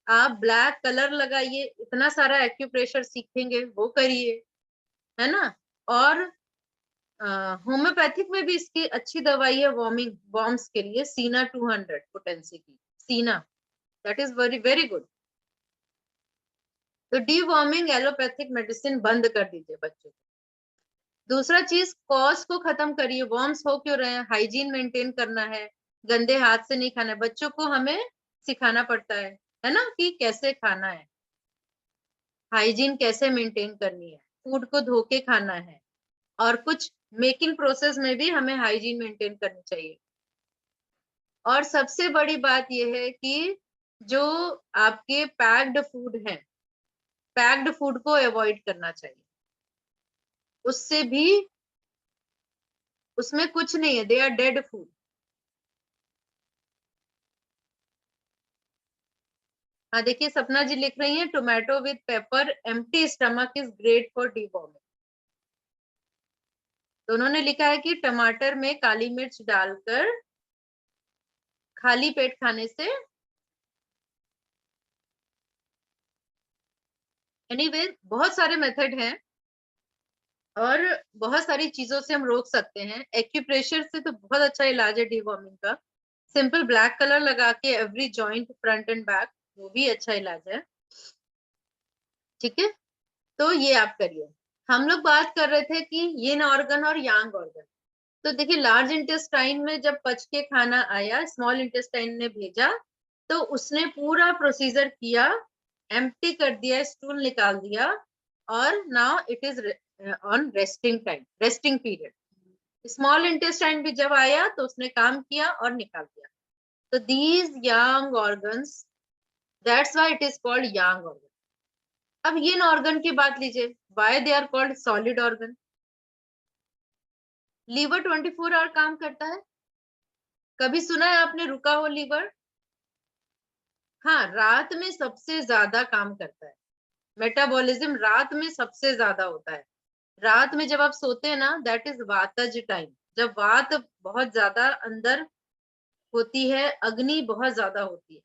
आप ब्लैक कलर लगाइए, इतना सारा एक्यूप्रेशर सीखेंगे वो करिए, है ना। और होम्योपैथिक में भी इसकी अच्छी दवाई है वार्मिंग, वार्म्स के लिए, सीना 200 पोटेंसी की, सीना, that is very very good. तो डी वार्मिंग एलोपैथिक मेडिसिन बंद कर दीजिए बच्चों को। दूसरा चीज, कॉज को खत्म करिए। वॉर्म्स हो क्यों रहे हैं? हाइजीन मेंटेन करना है, गंदे हाथ से नहीं खाना है। बच्चों को हमें सिखाना पड़ता है ना, कि कैसे खाना है, हाइजीन कैसे मेंटेन करनी है, फूड को धो के खाना है, और कुछ मेकिंग प्रोसेस में भी हमें हाइजीन मेंटेन करनी चाहिए। और सबसे बड़ी बात यह है कि जो आपके पैक्ड फूड है, पैक्ड फूड को अवॉइड करना चाहिए। उससे भी, उसमें कुछ नहीं है, दे आर डेड फूड। हाँ देखिए, सपना जी लिख रही हैं tomato with paper empty stomach is great for deworming. तो उन्होंने लिखा है कि टमाटर में काली मिर्च डालकर खाली पेट खाने से, एनीवे बहुत सारे मेथड हैं। और बहुत सारी चीजों से हम रोक सकते हैं। एक्यूप्रेशर से तो बहुत अच्छा इलाज है डिवॉर्मिंग का। सिंपल ब्लैक कलर लगा के every joint front end back, वो भी अच्छा इलाज है। ठीक है, तो ये आप करिए। हम लोग बात कर रहे थे कि यिन ऑर्गन और यांग ऑर्गन। तो देखिए, लार्ज इंटेस्टाइन में जब पच के खाना आया, स्मॉल इंटेस्टाइन ने भेजा, तो उसने पूरा प्रोसीजर किया, एम्प्टी कर दिया, स्टूल निकाल दिया, और now it is on resting time, resting period. Small intestine भी जब आया तो उसने काम किया और निकाल दिया। तो these yang organs, that's why it is called yang organ. अब ये ऑर्गन की बात लीजिए, why they are called solid organ. Liver 24 hour काम करता है। कभी सुना है आपने रुका हो लीवर? हाँ, रात में सबसे ज्यादा काम करता है। मेटाबॉलिज्म रात में सबसे ज्यादा होता है। रात में जब आप सोते हैं ना, दैट इज वातज टाइम, जब वात बहुत ज्यादा अंदर होती है, अग्नि बहुत ज्यादा होती है।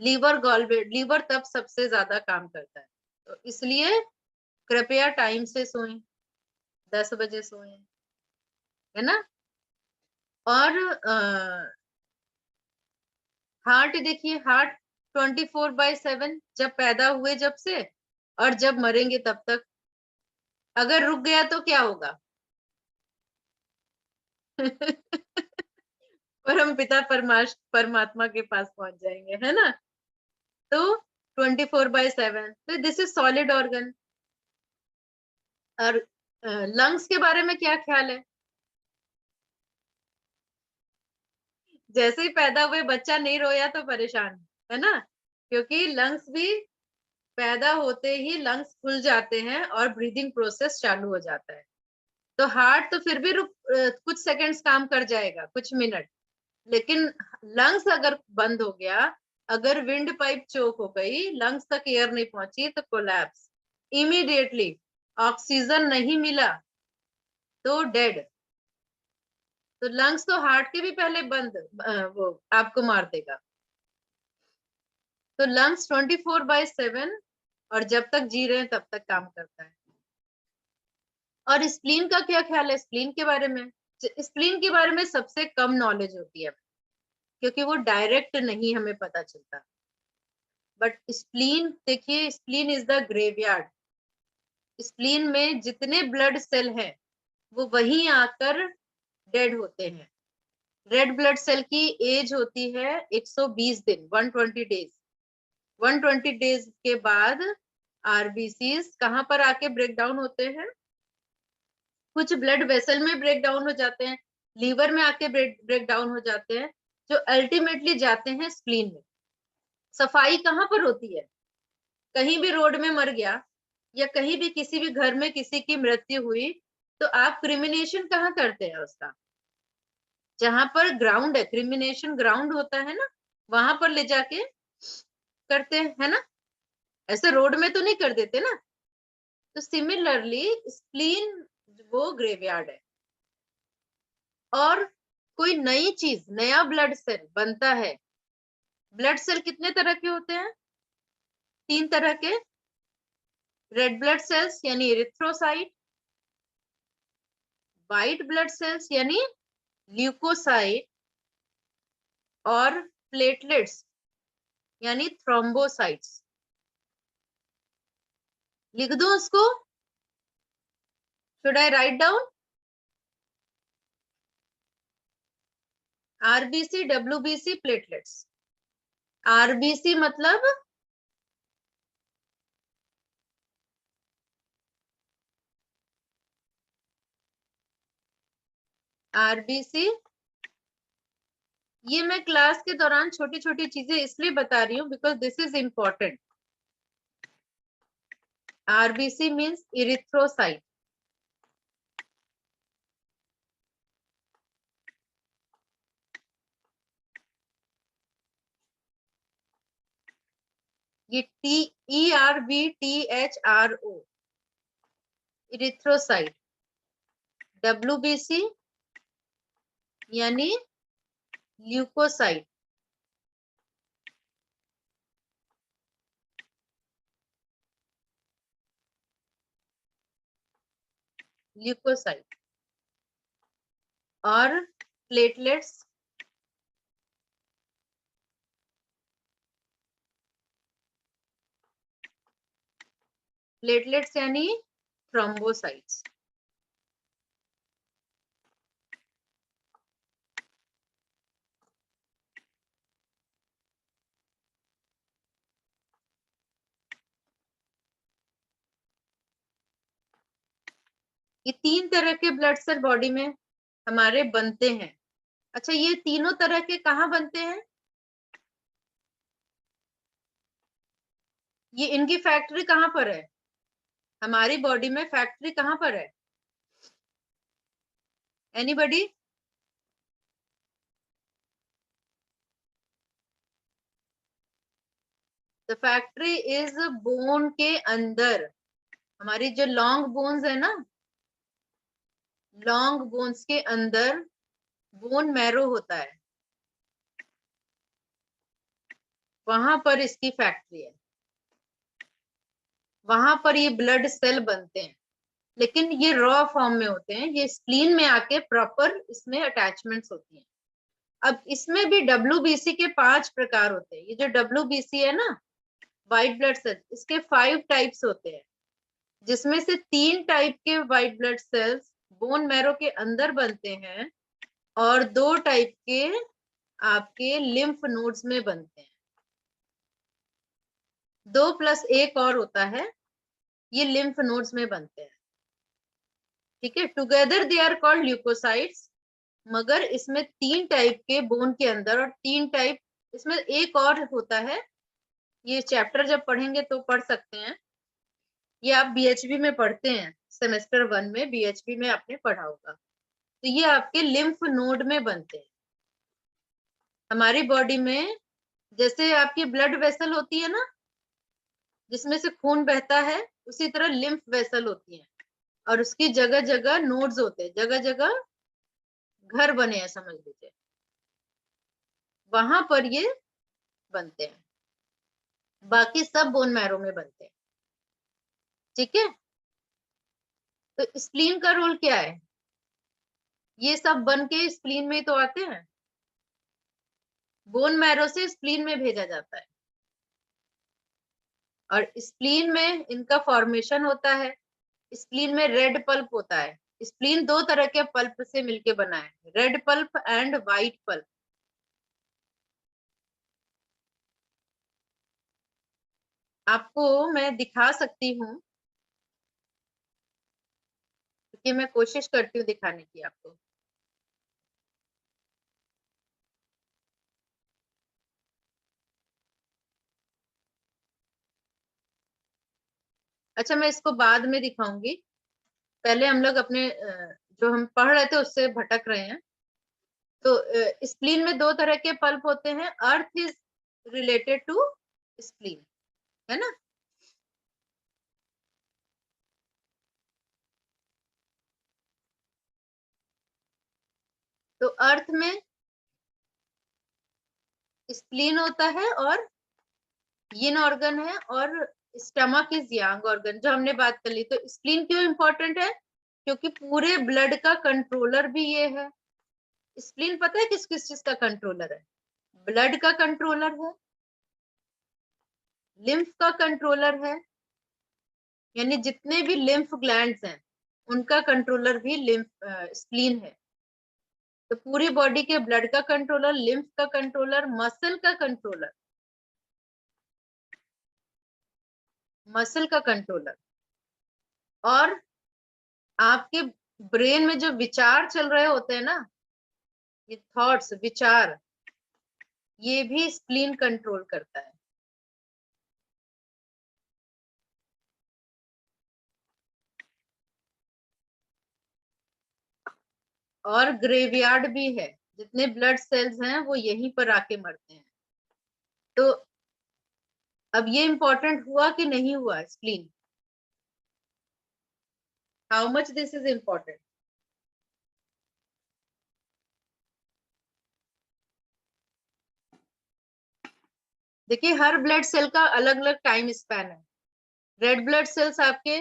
लीवर गॉलब्लेडर, लीवर तब सबसे ज्यादा काम करता है। तो इसलिए कृपया टाइम से सोएं, 10 बजे सोएं, है ना। और हार्ट देखिए, हार्ट 24/7, जब पैदा हुए जब से और जब मरेंगे तब तक। अगर रुक गया तो क्या होगा? परम पिता परमात्मा के पास पहुंच जाएंगे, है ना। तो 24/7, तो दिस इज सॉलिड ऑर्गन। और लंग्स के बारे में क्या ख्याल है? जैसे ही पैदा हुए बच्चा नहीं रोया तो परेशान, है ना, क्योंकि लंग्स भी पैदा होते ही लंग्स खुल जाते हैं और ब्रीदिंग प्रोसेस चालू हो जाता है। तो हार्ट तो फिर भी कुछ सेकंड्स काम कर जाएगा, कुछ मिनट। लेकिन लंग्स अगर बंद हो गया, अगर विंड पाइप चोक हो गई, लंग्स तक एयर नहीं पहुंची, तो कोलैप्स इमीडिएटली। ऑक्सीजन नहीं मिला तो डेड। तो लंग्स तो हार्ट के भी पहले बंद, वो आपको मार देगा। तो लंग्स 24/7, और जब तक जी रहे हैं तब तक काम करता है। और स्प्लीन का क्या ख्याल है? स्प्लीन के बारे में, स्प्लीन के बारे में सबसे कम नॉलेज होती है, क्योंकि वो डायरेक्ट नहीं हमें पता चलता। बट स्प्लीन देखिए, spleen is the graveyard. Spleen में जितने ब्लड सेल हैं, वो वहीं आकर डेड होते हैं। रेड ब्लड सेल की एज होती है 120 दिन, 120 डेज। 120 डेज के बाद आरबीसीज कहाँ पर आके ब्रेक डाउन होते हैं? कुछ ब्लड वेसल में ब्रेक डाउन हो जाते हैं, लीवर में आके ब्रेक डाउन हो जाते हैं, जो अल्टीमेटली जाते हैं स्प्लीन में। सफाई कहाँ पर होती है? कहीं भी रोड में मर गया, या कहीं भी किसी भी घर में किसी की मृत्यु हुई, तो आप क्रिमिनेशन कहाँ करते हैं उसका? जहां पर ग्राउंड है, क्रिमिनेशन ग्राउंड होता है ना, वहां पर ले जाके करते हैं, है ना। ऐसे रोड में तो नहीं कर देते ना। तो सिमिलरली स्प्लीन वो ग्रेवयार्ड है। और कोई नई चीज, नया ब्लड सेल बनता है। ब्लड सेल कितने तरह के होते हैं? 3 तरह के। रेड ब्लड सेल्स यानी इरिथ्रोसाइट, व्हाइट ब्लड सेल्स यानी ल्यूकोसाइट, और प्लेटलेट्स यानी थ्रोम्बोसाइट्स। लिख दूं उसको? Should I write down? RBC, WBC, platelets. RBC मतलब आरबीसी, ये मैं क्लास के दौरान छोटी छोटी चीजें इसलिए बता रही हूँ because this is important. RBC means erythrocyte. ये ERBTHRO, इरिथ्रोसाइट। डब्ल्यूबीसी यानी ल्यूकोसाइट। ल्यूकोसाइट, और प्लेटलेट्स यानी थ्रोम्बोसाइट्स। ये 3 तरह के ब्लड सेल बॉडी में हमारे बनते हैं। अच्छा, ये तीनों तरह के कहाँ बनते हैं? ये इनकी फैक्ट्री कहाँ पर है? हमारी बॉडी में फैक्ट्री कहाँ पर है? Anybody? The factory is bone के अंदर। हमारी जो लॉन्ग बोन्स है ना, लॉन्ग बोन्स के अंदर बोन मैरो होता है, वहां पर इसकी फैक्ट्री है, वहां पर ये ब्लड सेल बनते हैं। लेकिन ये रॉ फॉर्म में होते हैं, ये स्प्लीन में आके प्रॉपर इसमें अटैचमेंट्स होती हैं। अब इसमें भी WBC के 5 प्रकार होते हैं। ये जो WBC है ना, व्हाइट ब्लड सेल, इसके 5 टाइप्स होते हैं, जिसमें से 3 टाइप के white blood cells bone marrow के अंदर बनते हैं, और 2 टाइप के आपके लिम्फ नोड्स में बनते हैं। 2 प्लस 1 और होता है, ये लिम्फ नोड्स में बनते हैं। ठीक है, together they are called leucocytes. मगर इसमें 3 टाइप के बोन के अंदर, और 3 टाइप, इसमें एक और होता है, ये चैप्टर जब पढ़ेंगे तो पढ़ सकते हैं। ये आप BHB में पढ़ते हैं, सेमेस्टर 1 में BHB में आपने पढ़ा होगा। तो ये आपके लिम्फ नोड में बनते हैं। हमारी बॉडी में जैसे आपकी ब्लड वेसल होती है ना, जिसमें से खून बहता है, उसी तरह लिम्फ वेसल होती है, और उसकी जगह जगह नोड्स होते हैं, जगह जगह घर बने हैं समझ लीजिए, वहां पर ये बनते हैं। बाकी सब बोन मैरो में बनते हैं। ठीक है, तो स्प्लीन का रोल क्या है? ये सब बन के स्प्लीन में तो आते हैं, बोन मैरो से स्प्लीन में भेजा जाता है, और स्प्लीन में इनका फॉर्मेशन होता है। स्प्लीन में रेड पल्प होता है। स्प्लीन 2 तरह के पल्प से मिलके बना है, red pulp and white pulp. आपको मैं दिखा सकती हूँ, क्योंकि मैं कोशिश करती हूँ दिखाने की आपको। अच्छा, मैं इसको बाद में दिखाऊंगी, पहले हम लोग अपने जो हम पढ़ रहे थे उससे भटक रहे हैं। तो स्प्लीन में 2 तरह के पल्प होते हैं। Earth is related to spleen, है ना? तो अर्थ में स्प्लीन होता है और यिन ऑर्गन है, और स्टमक इज यांग ऑर्गन, जो हमने बात कर ली। तो स्प्लीन क्यों इंपॉर्टेंट है? क्योंकि पूरे ब्लड का कंट्रोलर भी ये है। स्प्लीन पता है किस किस चीज का कंट्रोलर है? ब्लड का कंट्रोलर है, लिम्फ का कंट्रोलर है, यानी जितने भी लिम्फ ग्लैंड्स हैं उनका कंट्रोलर भी लिम्फ स्प्लीन है। तो पूरी बॉडी के ब्लड का कंट्रोलर, लिम्फ का कंट्रोलर, मसल का कंट्रोलर, और आपके ब्रेन में जो विचार चल रहे होते हैं ना, ये थॉट्स, विचार, ये भी स्प्लीन कंट्रोल करता है। और ग्रेवयार्ड भी है, जितने ब्लड सेल्स हैं वो यहीं पर आके मरते हैं। तो अब ये इंपॉर्टेंट हुआ कि नहीं हुआ spleen? How much this is important? देखिए, हर ब्लड सेल का अलग अलग टाइम स्पैन है। रेड ब्लड सेल्स आपके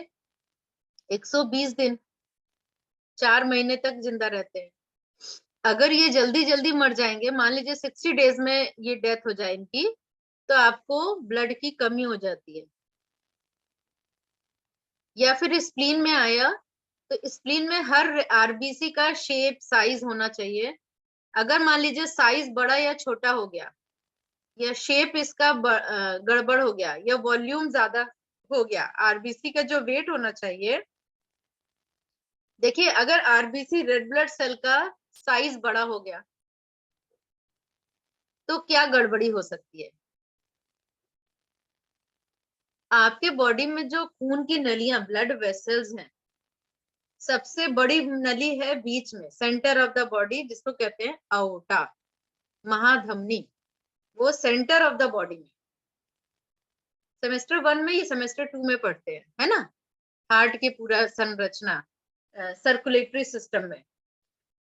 120 दिन, 4 महीने तक जिंदा रहते हैं। अगर ये जल्दी जल्दी मर जाएंगे, मान लीजिए 60 डेज में ये डेथ हो जाए इनकी, तो आपको ब्लड की कमी हो जाती है। या फिर स्प्लीन में आया, तो स्प्लीन में हर आरबीसी का शेप साइज होना चाहिए। अगर मान लीजिए साइज बड़ा या छोटा हो गया, या शेप इसका गड़बड़ हो गया, या वॉल्यूम ज्यादा हो गया, आरबीसी का जो वेट होना चाहिए, देखिए अगर आरबीसी रेड ब्लड सेल का साइज बड़ा हो गया तो क्या गड़बड़ी हो सकती है? आपके बॉडी में जो खून की नलियां, ब्लड वेसल्स हैं, सबसे बड़ी नली है बीच में, सेंटर ऑफ द बॉडी, जिसको कहते हैं अओर्टा, महाधमनी, वो सेंटर ऑफ द बॉडी में। सेमेस्टर 1 में, ये सेमेस्टर 2 में पढ़ते हैं, है ना, हार्ट की पूरा संरचना सर्कुलेटरी सिस्टम में।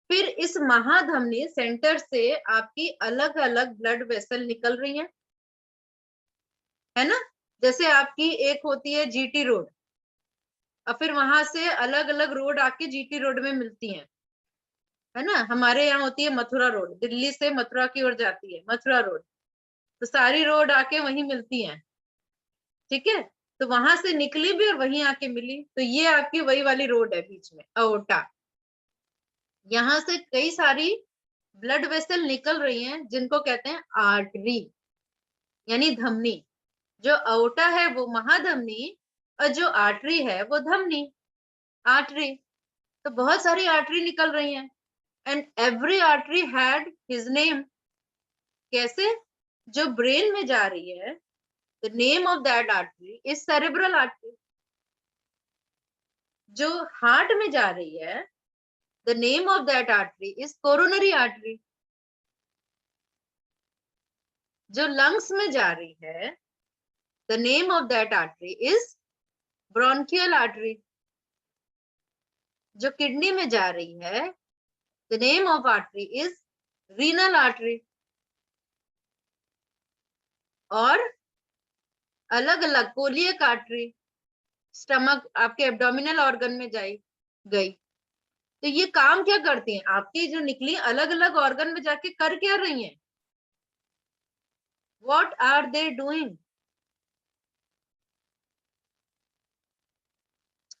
फिर इस महाधमनी सेंटर से आपकी अलग अलग ब्लड वेसल निकल रही है ना। जैसे आपकी एक होती है जीटी रोड, और फिर वहां से अलग अलग रोड आके जीटी रोड में मिलती हैं, है ना। हमारे यहाँ होती है मथुरा रोड, दिल्ली से मथुरा की ओर जाती है मथुरा रोड, तो सारी रोड आके वहीं मिलती हैं, ठीक है। तो वहां से निकली भी और वहीं आके मिली, तो ये आपकी वही वाली रोड है बीच में, अओर्टा। यहाँ से कई सारी ब्लड वेसल निकल रही हैं, जिनको कहते हैं आर्टरी, यानी धमनी। जो अओर्टा है वो महाधमनी, और जो आर्टरी है वो धमनी, आर्टरी। तो बहुत सारी आर्टरी निकल रही हैं, and every artery had his name. कैसे? जो ब्रेन में जा रही है, the name of that artery is cerebral artery. जो हार्ट में जा रही है, the name of that artery is coronary artery. जो लंग्स में जा रही है, the name of that artery is bronchial artery. जो किडनी में जा रही है, the name of artery is renal artery. और अलग अलग कोलियक आर्टरी स्टमक, आपके एब्डोमिनल ऑर्गन में गई। तो ये काम क्या करती हैं? आपकी जो निकली अलग अलग ऑर्गन में जाके कर क्या रही हैं? What are they doing?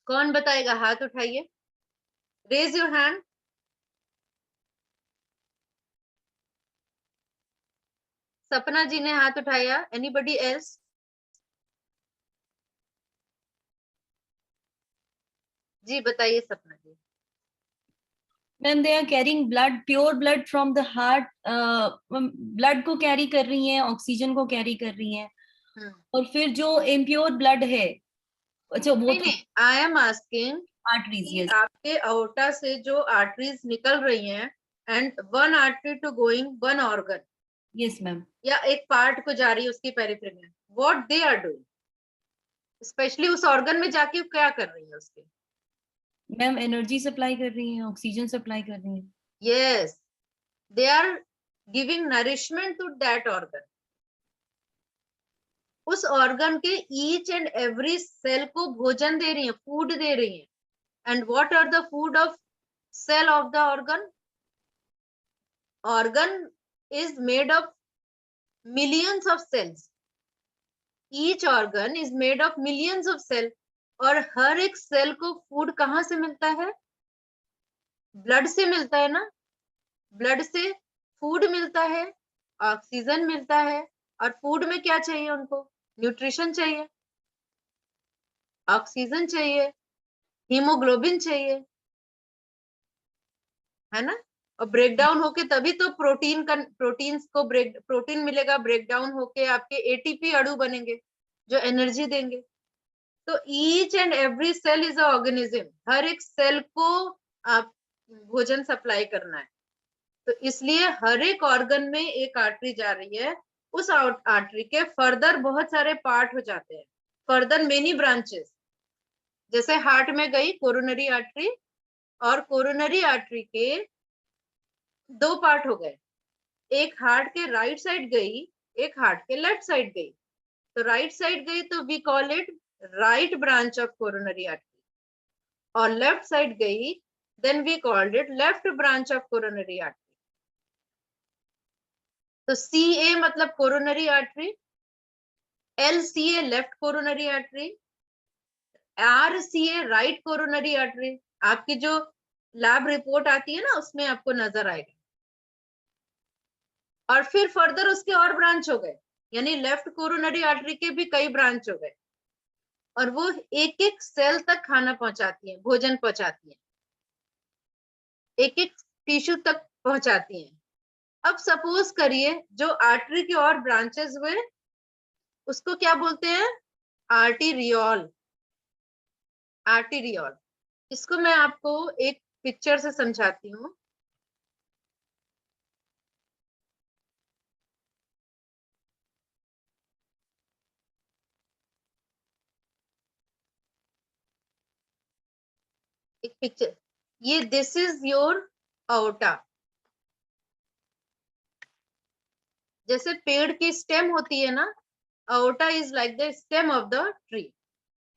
कौन बताएगा? हाथ उठाइए, रेज योर हैंड। सपना जी ने हाथ उठाया, एनीबडी एल्स? जी बताइए Sapna ji. Ma'am they are carrying blood, pure blood from the heart, blood को कैरी कर रही हैं, ऑक्सीजन को कैरी कर रही हैं। और फिर जो इम्प्योर ब्लड है, अच्छा वो नहीं, I am asking, arteries, yes आपके अओर्टा से जो आर्टरीज निकल रही हैं, and one artery to going one organ, yes ma'am, या एक पार्ट को जा रही है उसकी पेरिफेरी में, what they are doing? Specially उस ऑर्गन में जाके क्या कर रही है उसके? मैम एनर्जी सप्लाई कर रही हैं, ऑक्सीजन सप्लाई कर रही हैं। yes, they are giving nourishment to that organ. उस ऑर्गन के ईच एंड एवरी सेल को भोजन दे रही है, फूड दे रही है। And what are the food of cell of the organ? Organ is made of millions of cells, each organ is made of millions of cell. और हर एक सेल को फूड कहाँ से मिलता है? ब्लड से मिलता है ना। ब्लड से फूड मिलता है, ऑक्सीजन मिलता है, और फूड में क्या चाहिए उनको? न्यूट्रिशन चाहिए, ऑक्सीजन चाहिए, हीमोग्लोबिन चाहिए, है ना। और ब्रेक डाउन होके तभी तो प्रोटीन्स को प्रोटीन मिलेगा, ब्रेक डाउन होके आपके एटीपी अणु बनेंगे जो एनर्जी देंगे। तो each and every cell is a organism, हर एक सेल को आप भोजन सप्लाई करना है। तो इसलिए हर एक ऑर्गन में एक आर्टरी जा रही है, उस आर्टरी के फर्दर बहुत सारे पार्ट हो जाते हैं, फर्दर मेनी ब्रांचेस। जैसे हार्ट में गई कोरोनरी आर्टरी, और कोरोनरी आर्टरी के 2 पार्ट हो गए, एक हार्ट के राइट साइड गई, एक हार्ट के लेफ्ट साइड गई। तो राइट साइड गई तो we call it right branch of coronary artery, और लेफ्ट साइड गई then we called it left branch of coronary artery. तो CA मतलब coronary artery, LCA left coronary artery, RCA right coronary artery. आपकी जो lab report आती है ना उसमें आपको नजर आएगा। और फिर फर्दर उसके और ब्रांच हो गए, यानी लेफ्ट कोरोनरी आर्टरी के भी कई ब्रांच हो गए, और वो एक एक सेल तक खाना पहुंचाती है, भोजन पहुंचाती है, एक एक टिश्यू तक पहुंचाती है। अब सपोज करिए जो आर्टरी के और ब्रांचेस हुए उसको क्या बोलते हैं? आर्टीरियोल। आर्टीरियोल, इसको मैं आपको एक पिक्चर से समझाती हूँ। एक पिक्चर, ये दिस इज योर aorta। जैसे पेड़ की स्टेम होती है ना, aorta is like the stem of the tree.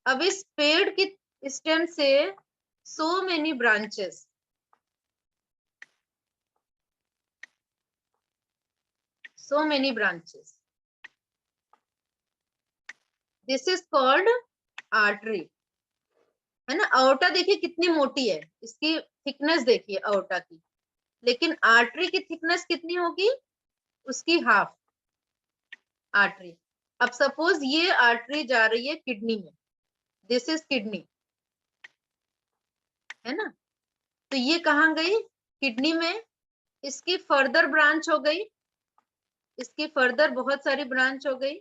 अब इस पेड़ की स्टेम से so many branches, so many branches, this is called artery, है ना। aorta देखिए कितनी मोटी है, इसकी थिकनेस देखिए aorta की, लेकिन आर्टरी की थिकनेस कितनी होगी? उसकी हाफ आर्टरी। अब सपोज ये आर्टरी जा रही है किडनी में, दिस इज किडनी, है ना। तो ये कहाँ गई? किडनी में। इसकी फर्दर ब्रांच हो गई, इसकी फर्दर बहुत सारी ब्रांच हो गई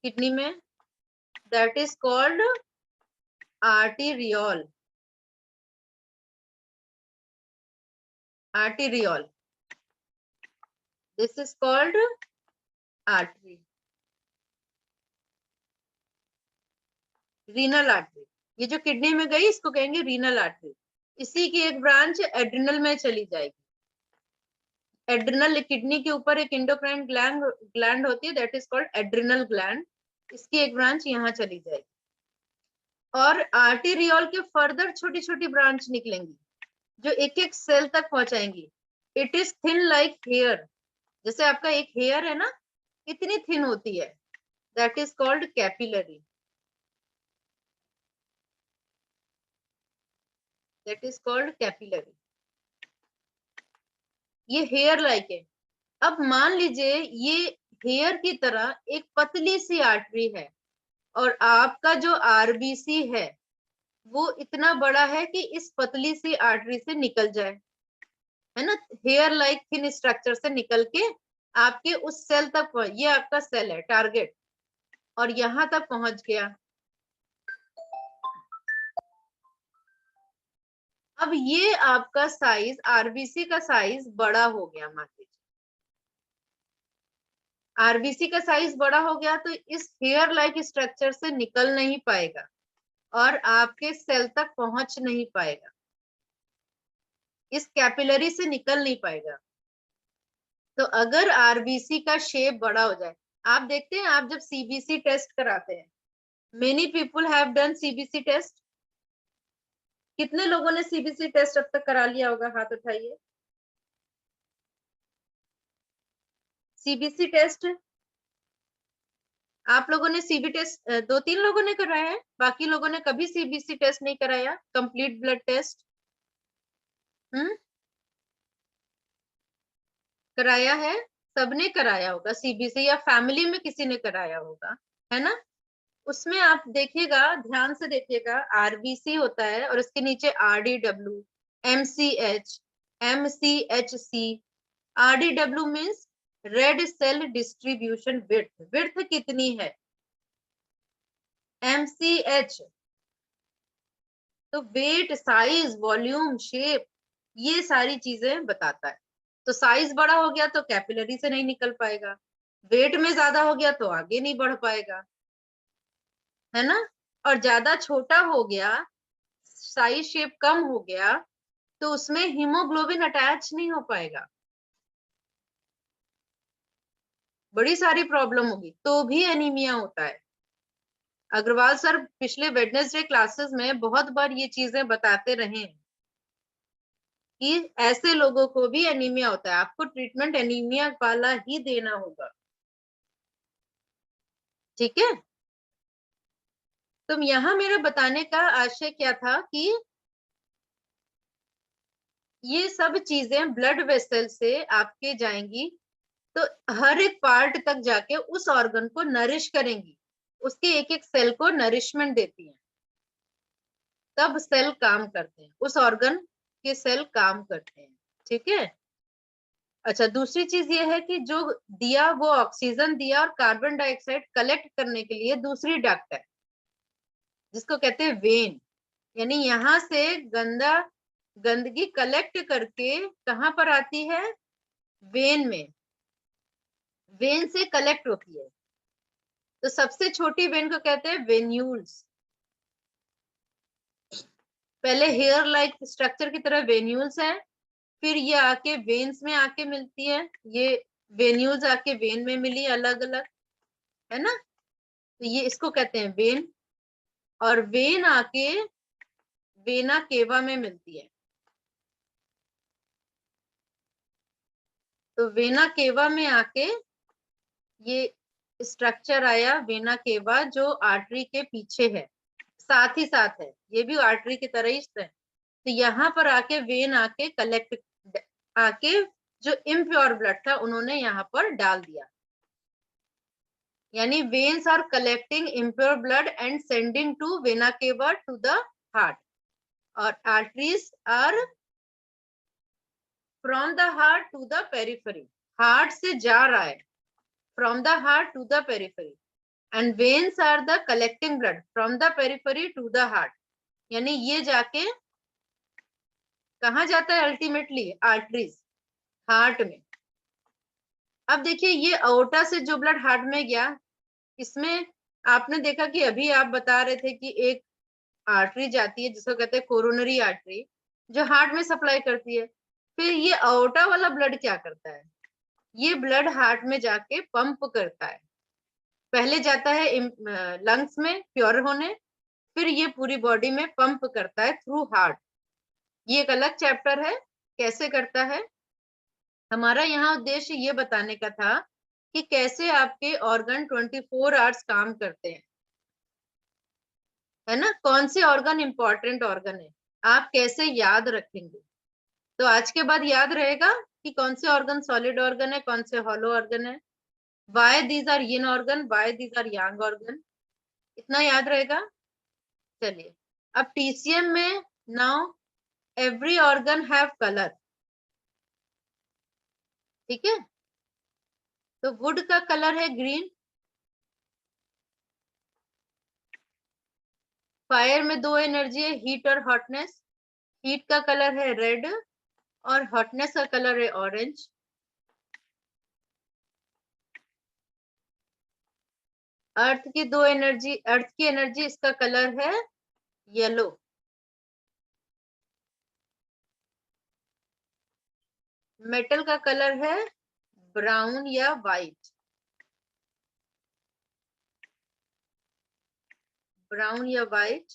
किडनी में, that is called arteriole. Arteriole, this is called artery. Renal artery, ये जो किडनी में गई इसको कहेंगे रीनल आर्टरी। इसी की एक ब्रांच एड्रिनल में चली जाएगी। एड्रिनल, किडनी के ऊपर एक एंडोक्राइन ग्लैंड होती है, that is called adrenal gland, इसकी एक ब्रांच यहाँ चली जाएगी। और आर्टीरियोल के फर्दर छोटी छोटी ब्रांच निकलेंगी जो एक एक सेल तक पहुंचाएंगी। It is thin like hair, जैसे आपका एक हेयर है ना, इतनी थिन होती है, that is called capillary, that is called capillary. ये हेयर लाइक है। अब मान लीजिए ये हेयर की तरह एक पतली सी आर्टरी है, और आपका जो आरबीसी है वो इतना बड़ा है कि इस पतली सी आर्टरी से निकल जाए, है ना। हेयर लाइक थिन स्ट्रक्चर से निकल के आपके उस सेल तक, ये आपका सेल है टारगेट, और यहां तक पहुंच गया। अब ये आपका साइज, आरबीसी का साइज बड़ा हो गया, मान लीजिए आरबीसी का साइज बड़ा हो गया तो इस हेयर लाइक स्ट्रक्चर से निकल नहीं पाएगा और आपके सेल तक पहुंच नहीं पाएगा, इस कैपिलरी से निकल नहीं पाएगा। तो अगर आरबीसी का शेप बड़ा हो जाए, आप देखते हैं आप जब सीबीसी टेस्ट कराते हैं, many people have done CBC test. कितने लोगों ने सीबीसी टेस्ट अब तक करा लिया होगा? हाथ उठाइए। सीबीसी टेस्ट आप लोगों ने सीबी टेस्ट, 2-3 लोगों ने कराया है, बाकी लोगों ने कभी सीबीसी टेस्ट नहीं कराया, कंप्लीट ब्लड टेस्ट। कराया है, सबने कराया होगा सीबीसी, या फैमिली में किसी ने कराया होगा, है ना। उसमें आप देखिएगा, ध्यान से देखिएगा, आरबीसी होता है और उसके नीचे RDW, MCH, MCHC. RDW means red cell distribution width, width कितनी है। एमसीएच तो वेट, साइज, वॉल्यूम, शेप, ये सारी चीजें बताता है। तो साइज बड़ा हो गया तो कैपिलरी से नहीं निकल पाएगा, वेट में ज्यादा हो गया तो आगे नहीं बढ़ पाएगा, है ना। और ज्यादा छोटा हो गया, साइज शेप कम हो गया, तो उसमें हीमोग्लोबिन अटैच नहीं हो पाएगा, बड़ी सारी प्रॉब्लम होगी, तो भी एनीमिया होता है। अग्रवाल सर पिछले वेडनेसडे क्लासेस में बहुत बार ये चीजें बताते रहे हैं कि ऐसे लोगों को भी एनीमिया होता है, आपको ट्रीटमेंट एनीमिया वाला ही देना होगा, ठीक है। तो यहाँ मेरा बताने का आशय क्या था कि ये सब चीजें ब्लड वेसल से आपके जाएंगी, तो हर एक पार्ट तक जाके उस ऑर्गन को नरिश करेंगी, उसके एक एक सेल को नरिशमेंट देती हैं, तब सेल काम करते हैं, उस ऑर्गन के सेल काम करते हैं, ठीक है। अच्छा, दूसरी चीज ये है कि जो दिया वो ऑक्सीजन दिया और कार्बन डाइऑक्साइड कलेक्ट करने के लिए दूसरी डक्ट है, जिसको कहते हैं वेन। यानी यहाँ से गंदगी कलेक्ट करके कहाँ पर आती है, वेन में, वेन से कलेक्ट होती है। तो सबसे छोटी वेन को कहते हैं वेन्यूल्स। पहले हेयर लाइक स्ट्रक्चर की तरह वेन्यूल्स है, फिर ये आके वेन्स में आके मिलती है, ये वेन्यूल्स आके वेन में मिली अलग अलग, है ना। तो ये इसको कहते हैं वेन, और वेन आके वेना केवा में मिलती है। तो वेना केवा में आके ये स्ट्रक्चर आया वेना केवा, जो आर्टरी के पीछे है, साथ ही साथ है, ये भी आर्टरी की तरह ही है। तो यहाँ पर आके वेन आके कलेक्ट आके जो इम्प्योर ब्लड था उन्होंने यहाँ पर डाल दिया। यानी veins are collecting impure blood and sending to vena cava to the heart, और arteries are from the heart to the periphery, heart से जा रहा है from the heart to the periphery, and veins are the collecting blood from the periphery to the heart. यानी ये जाके कहाँ जाता है अल्टीमेटली, आर्टरीज, हार्ट में। अब देखिए ये अओर्टा से जो ब्लड हार्ट में गया, इसमें आपने देखा कि अभी आप बता रहे थे कि एक आर्टरी जाती है जिसको कहते हैं कोरोनरी आर्टरी, जो हार्ट में सप्लाई करती है। फिर ये अओर्टा वाला ब्लड क्या करता है, ये ब्लड हार्ट में जाके पंप करता है, पहले जाता है लंग्स में प्योर होने, फिर ये पूरी बॉडी में पंप करता है थ्रू हार्ट। ये एक अलग चैप्टर है कैसे करता है। हमारा यहाँ उद्देश्य ये बताने का था कि कैसे आपके ऑर्गन 24 आवर्स काम करते हैं, है ना, कौन से ऑर्गन इंपॉर्टेंट ऑर्गन है, आप कैसे याद रखेंगे। तो आज के बाद याद रहेगा कि कौन से ऑर्गन सॉलिड ऑर्गन है, कौन से हॉलो ऑर्गन है, why these are yin organ, why these are yang organ, इतना याद रहेगा। चलिए, अब टीसीएम में now every organ have colour, ठीक है। तो वुड का कलर है ग्रीन, फायर में दो एनर्जी है, हीट और हॉटनेस, हीट का कलर है रेड और हॉटनेस का कलर है ऑरेंज। अर्थ की दो एनर्जी, अर्थ की एनर्जी, इसका कलर है येलो। मेटल का कलर है ब्राउन या वाइट, ब्राउन या वाइट।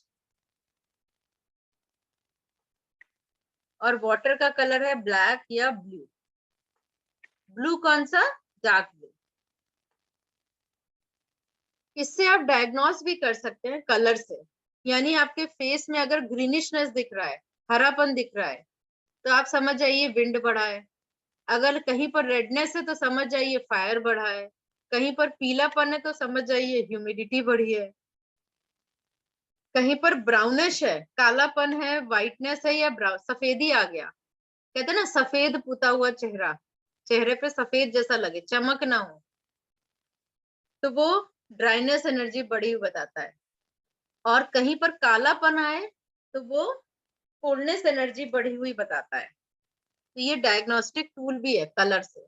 और वाटर का कलर है ब्लैक या ब्लू, ब्लू कौन सा, डार्क ब्लू। इससे आप डायग्नोस भी कर सकते हैं कलर से, यानी आपके फेस में अगर ग्रीनिशनेस दिख रहा है, हरापन दिख रहा है, तो आप समझ जाइए विंड बढ़ा है। अगर कहीं पर रेडनेस है तो समझ जाइए फायर बढ़ा है, कहीं पर पीलापन है तो समझ जाइए ह्यूमिडिटी बढ़ी है, कहीं पर ब्राउनिश है, कालापन है, व्हाइटनेस है, या सफेदी आ गया, कहते हैं ना सफेद पुता हुआ चेहरा, चेहरे पे सफेद जैसा लगे, चमक ना हो, तो वो ड्राइनेस एनर्जी बढ़ी हुई बताता है। और कहीं पर कालापन आए तो वो कोल्डनेस एनर्जी बढ़ी हुई बताता है। तो ये डायग्नोस्टिक टूल भी है कलर से।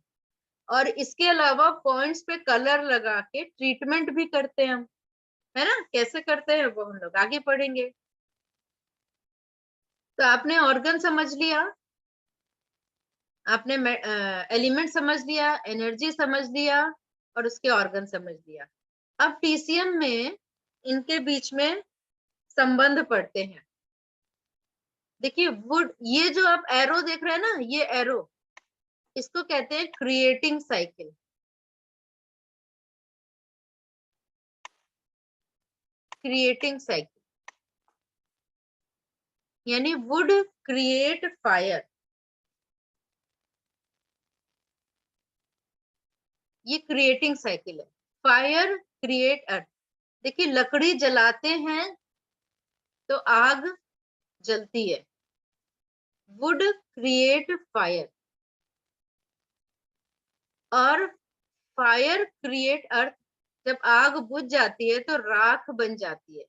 और इसके अलावा पॉइंट्स पे कलर लगा के ट्रीटमेंट भी करते हैं हम, है ना, कैसे करते हैं वो हम लोग आगे पढ़ेंगे। तो आपने ऑर्गन समझ लिया, आपने एलिमेंट समझ लिया, एनर्जी समझ लिया, और उसके ऑर्गन समझ लिया। अब टीसीएम में इनके बीच में संबंध पढ़ते हैं। देखिए वुड, ये जो आप एरो देख रहे हैं ना, ये एरो, इसको कहते हैं क्रिएटिंग साइकिल। क्रिएटिंग साइकिल यानी वुड क्रिएट फायर, ये क्रिएटिंग साइकिल है। फायर क्रिएट अर्थ। देखिए लकड़ी जलाते हैं तो आग जलती है, वुड क्रिएट फायर, और फायर क्रिएट अर्थ। जब आग बुझ जाती है तो राख बन जाती है।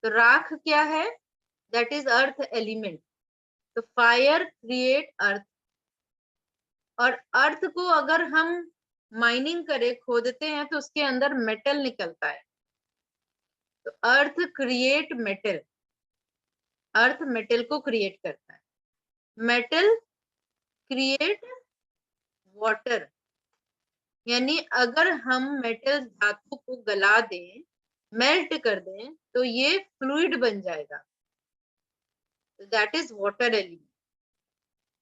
तो राख क्या है? That is earth element. तो फायर क्रिएट अर्थ। और अर्थ को अगर हम माइनिंग करें, खोदते हैं, तो उसके अंदर मेटल निकलता है। तो अर्थ क्रिएट मेटल, अर्थ मेटल को क्रिएट करता है। मेटल क्रिएट वाटर, यानी अगर हम मेटल धातु को गला दें, मेल्ट कर दें, तो ये फ्लूइड बन जाएगा। That is water element.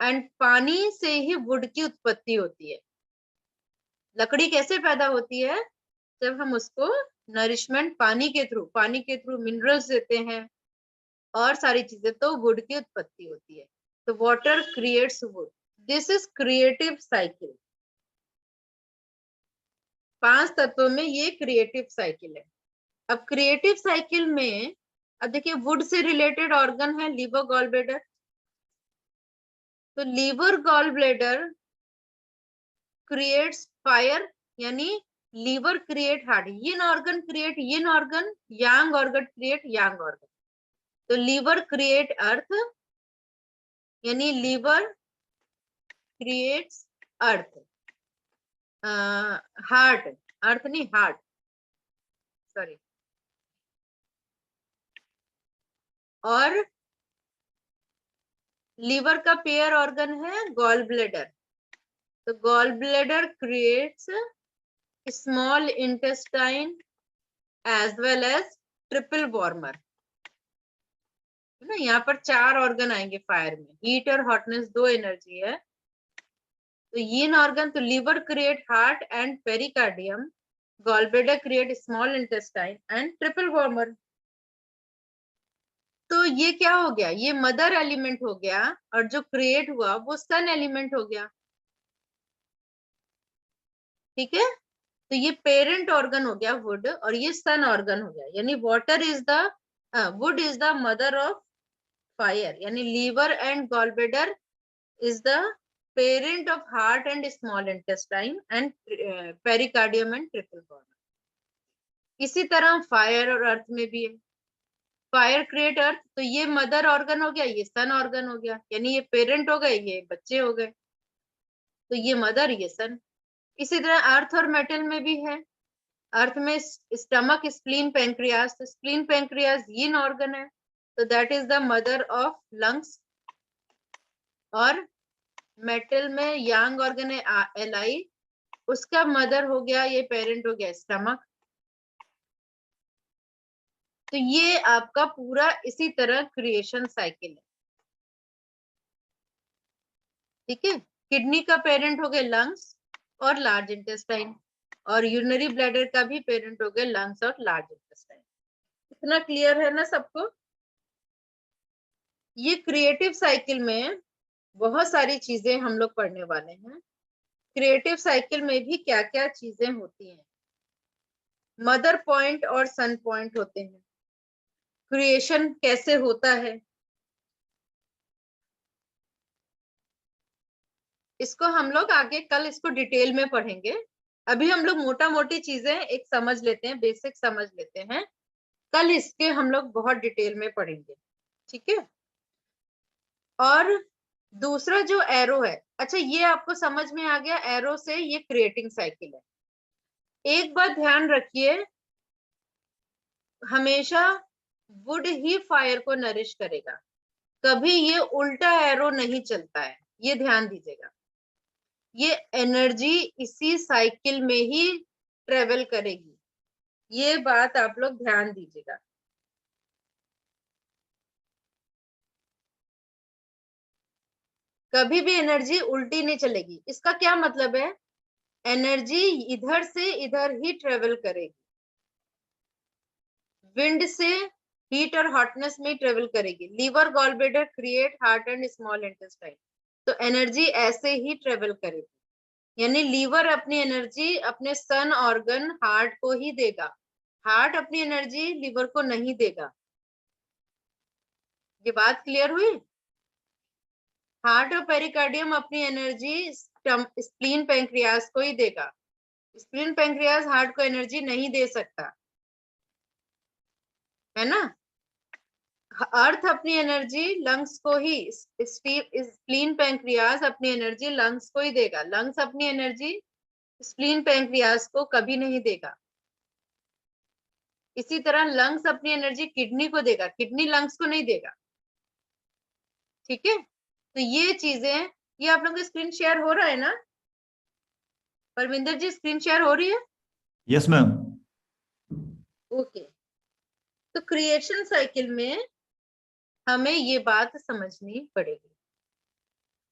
And पानी से ही वुड की उत्पत्ति होती है। लकड़ी कैसे पैदा होती है? जब हम उसको नरिशमेंट पानी के थ्रू मिनरल्स देते हैं और सारी चीजें, तो वुड की उत्पत्ति होती है। तो water creates would. This is creative cycle. 5 तत्वों में ये क्रिएटिव साइकिल है। अब क्रिएटिव साइकिल में, अब देखिए वुड से रिलेटेड ऑर्गन है लीवर गॉल ब्लैडर। तो liver gall bladder creates fire, यानी liver create heart, yin organ create yin organ, yang organ create yang organ. तो लीवर क्रिएट अर्थ, यानी liver creates earth, heart, earth नहीं heart, sorry. और liver का pair organ है gall bladder. तो gall bladder creates small intestine as well as triple warmer. ना यहाँ पर 4 ऑर्गन आएंगे फायर में, हीट और हॉटनेस 2 एनर्जी है। तो यिन ऑर्गन, तो liver create heart and pericardium, gall bladder create small intestine and triple warmer. तो ये क्या हो गया? ये मदर एलिमेंट हो गया, और जो क्रिएट हुआ वो सन एलिमेंट हो गया। ठीक है, तो ये पेरेंट ऑर्गन हो गया वुड, और ये सन ऑर्गन हो गया। यानी water is the wood is the mother of fire, यानी liver and gall bladder is the parent of heart and small intestine and pericardium and triple corner। इसी तरह फायर और अर्थ में भी है। फायर क्रिएट अर्थ, तो ये मदर ऑर्गन हो गया, ये सन ऑर्गन हो गया, यानी ये पेरेंट हो गए, ये बच्चे हो गए। तो ये मदर, ये सन। इसी तरह अर्थ और मेटल में भी है। अर्थ में स्टमक, स्प्लीन, पेंक्रियास। तो स्प्लीन पेंक्रियास यिन ऑर्गन है, तो that is the mother of lungs. और मेटल में यांग ऑर्गन है एलाई, उसका मदर हो गया, ये पेरेंट हो गया स्टमक। तो ये आपका पूरा इसी तरह क्रिएशन साइकिल है। ठीक है, किडनी का पेरेंट हो गए लंग्स और लार्ज इंटेस्टाइन, और यूरिनरी ब्लैडर का भी पेरेंट हो गए लंग्स और लार्ज इंटेस्टाइन। इतना क्लियर है ना सबको? ये क्रिएटिव साइकिल में बहुत सारी चीजें हम लोग पढ़ने वाले हैं। क्रिएटिव साइकिल में भी क्या क्या चीजें होती हैं। मदर पॉइंट और सन पॉइंट होते हैं। क्रिएशन कैसे होता है, इसको हम लोग आगे कल इसको डिटेल में पढ़ेंगे। अभी हम लोग मोटा मोटी चीजें एक समझ लेते हैं, बेसिक समझ लेते हैं। कल इसके हम लोग बहुत डिटेल में पढ़ेंगे। ठीक है। और दूसरा जो एरो है, अच्छा ये आपको समझ में आ गया, एरो से ये क्रिएटिंग साइकिल है। एक बात ध्यान रखिए, हमेशा वुड ही फायर को नरिश करेगा, कभी ये उल्टा एरो नहीं चलता है, ये ध्यान दीजिएगा। ये एनर्जी इसी साइकिल में ही ट्रेवल करेगी, ये बात आप लोग ध्यान दीजिएगा। कभी भी एनर्जी उल्टी नहीं चलेगी। इसका क्या मतलब है? एनर्जी इधर से इधर ही ट्रेवल करेगी, विंड से हीट और हॉटनेस में ट्रेवल करेगी। Liver, gallbladder, create heart and small intestine, तो एनर्जी ऐसे ही ट्रेवल करेगी। यानी लीवर अपनी एनर्जी अपने सन ऑर्गन हार्ट को ही देगा, हार्ट अपनी एनर्जी लीवर को नहीं देगा। ये बात क्लियर हुई? हार्ट और पेरिकार्डियम अपनी एनर्जी स्प्लीन पैंक्रियास को ही देगा, स्प्लीन पैंक्रियास हार्ट को एनर्जी नहीं दे सकता, है ना। अर्थ अपनी एनर्जी लंग्स को ही, स्प्लीन पैंक्रियास अपनी एनर्जी लंग्स को ही देगा, लंग्स अपनी एनर्जी स्प्लीन पैंक्रियास को कभी नहीं देगा। इसी तरह लंग्स अपनी एनर्जी किडनी को देगा, किडनी लंग्स को नहीं देगा। ठीक है, तो ये चीजें, ये आप लोगों को स्क्रीन शेयर हो रहा है ना? परविंदर जी स्क्रीन शेयर हो रही है? Yes ma'am. ओके, तो क्रिएशन साइकिल में हमें ये बात समझनी पड़ेगी,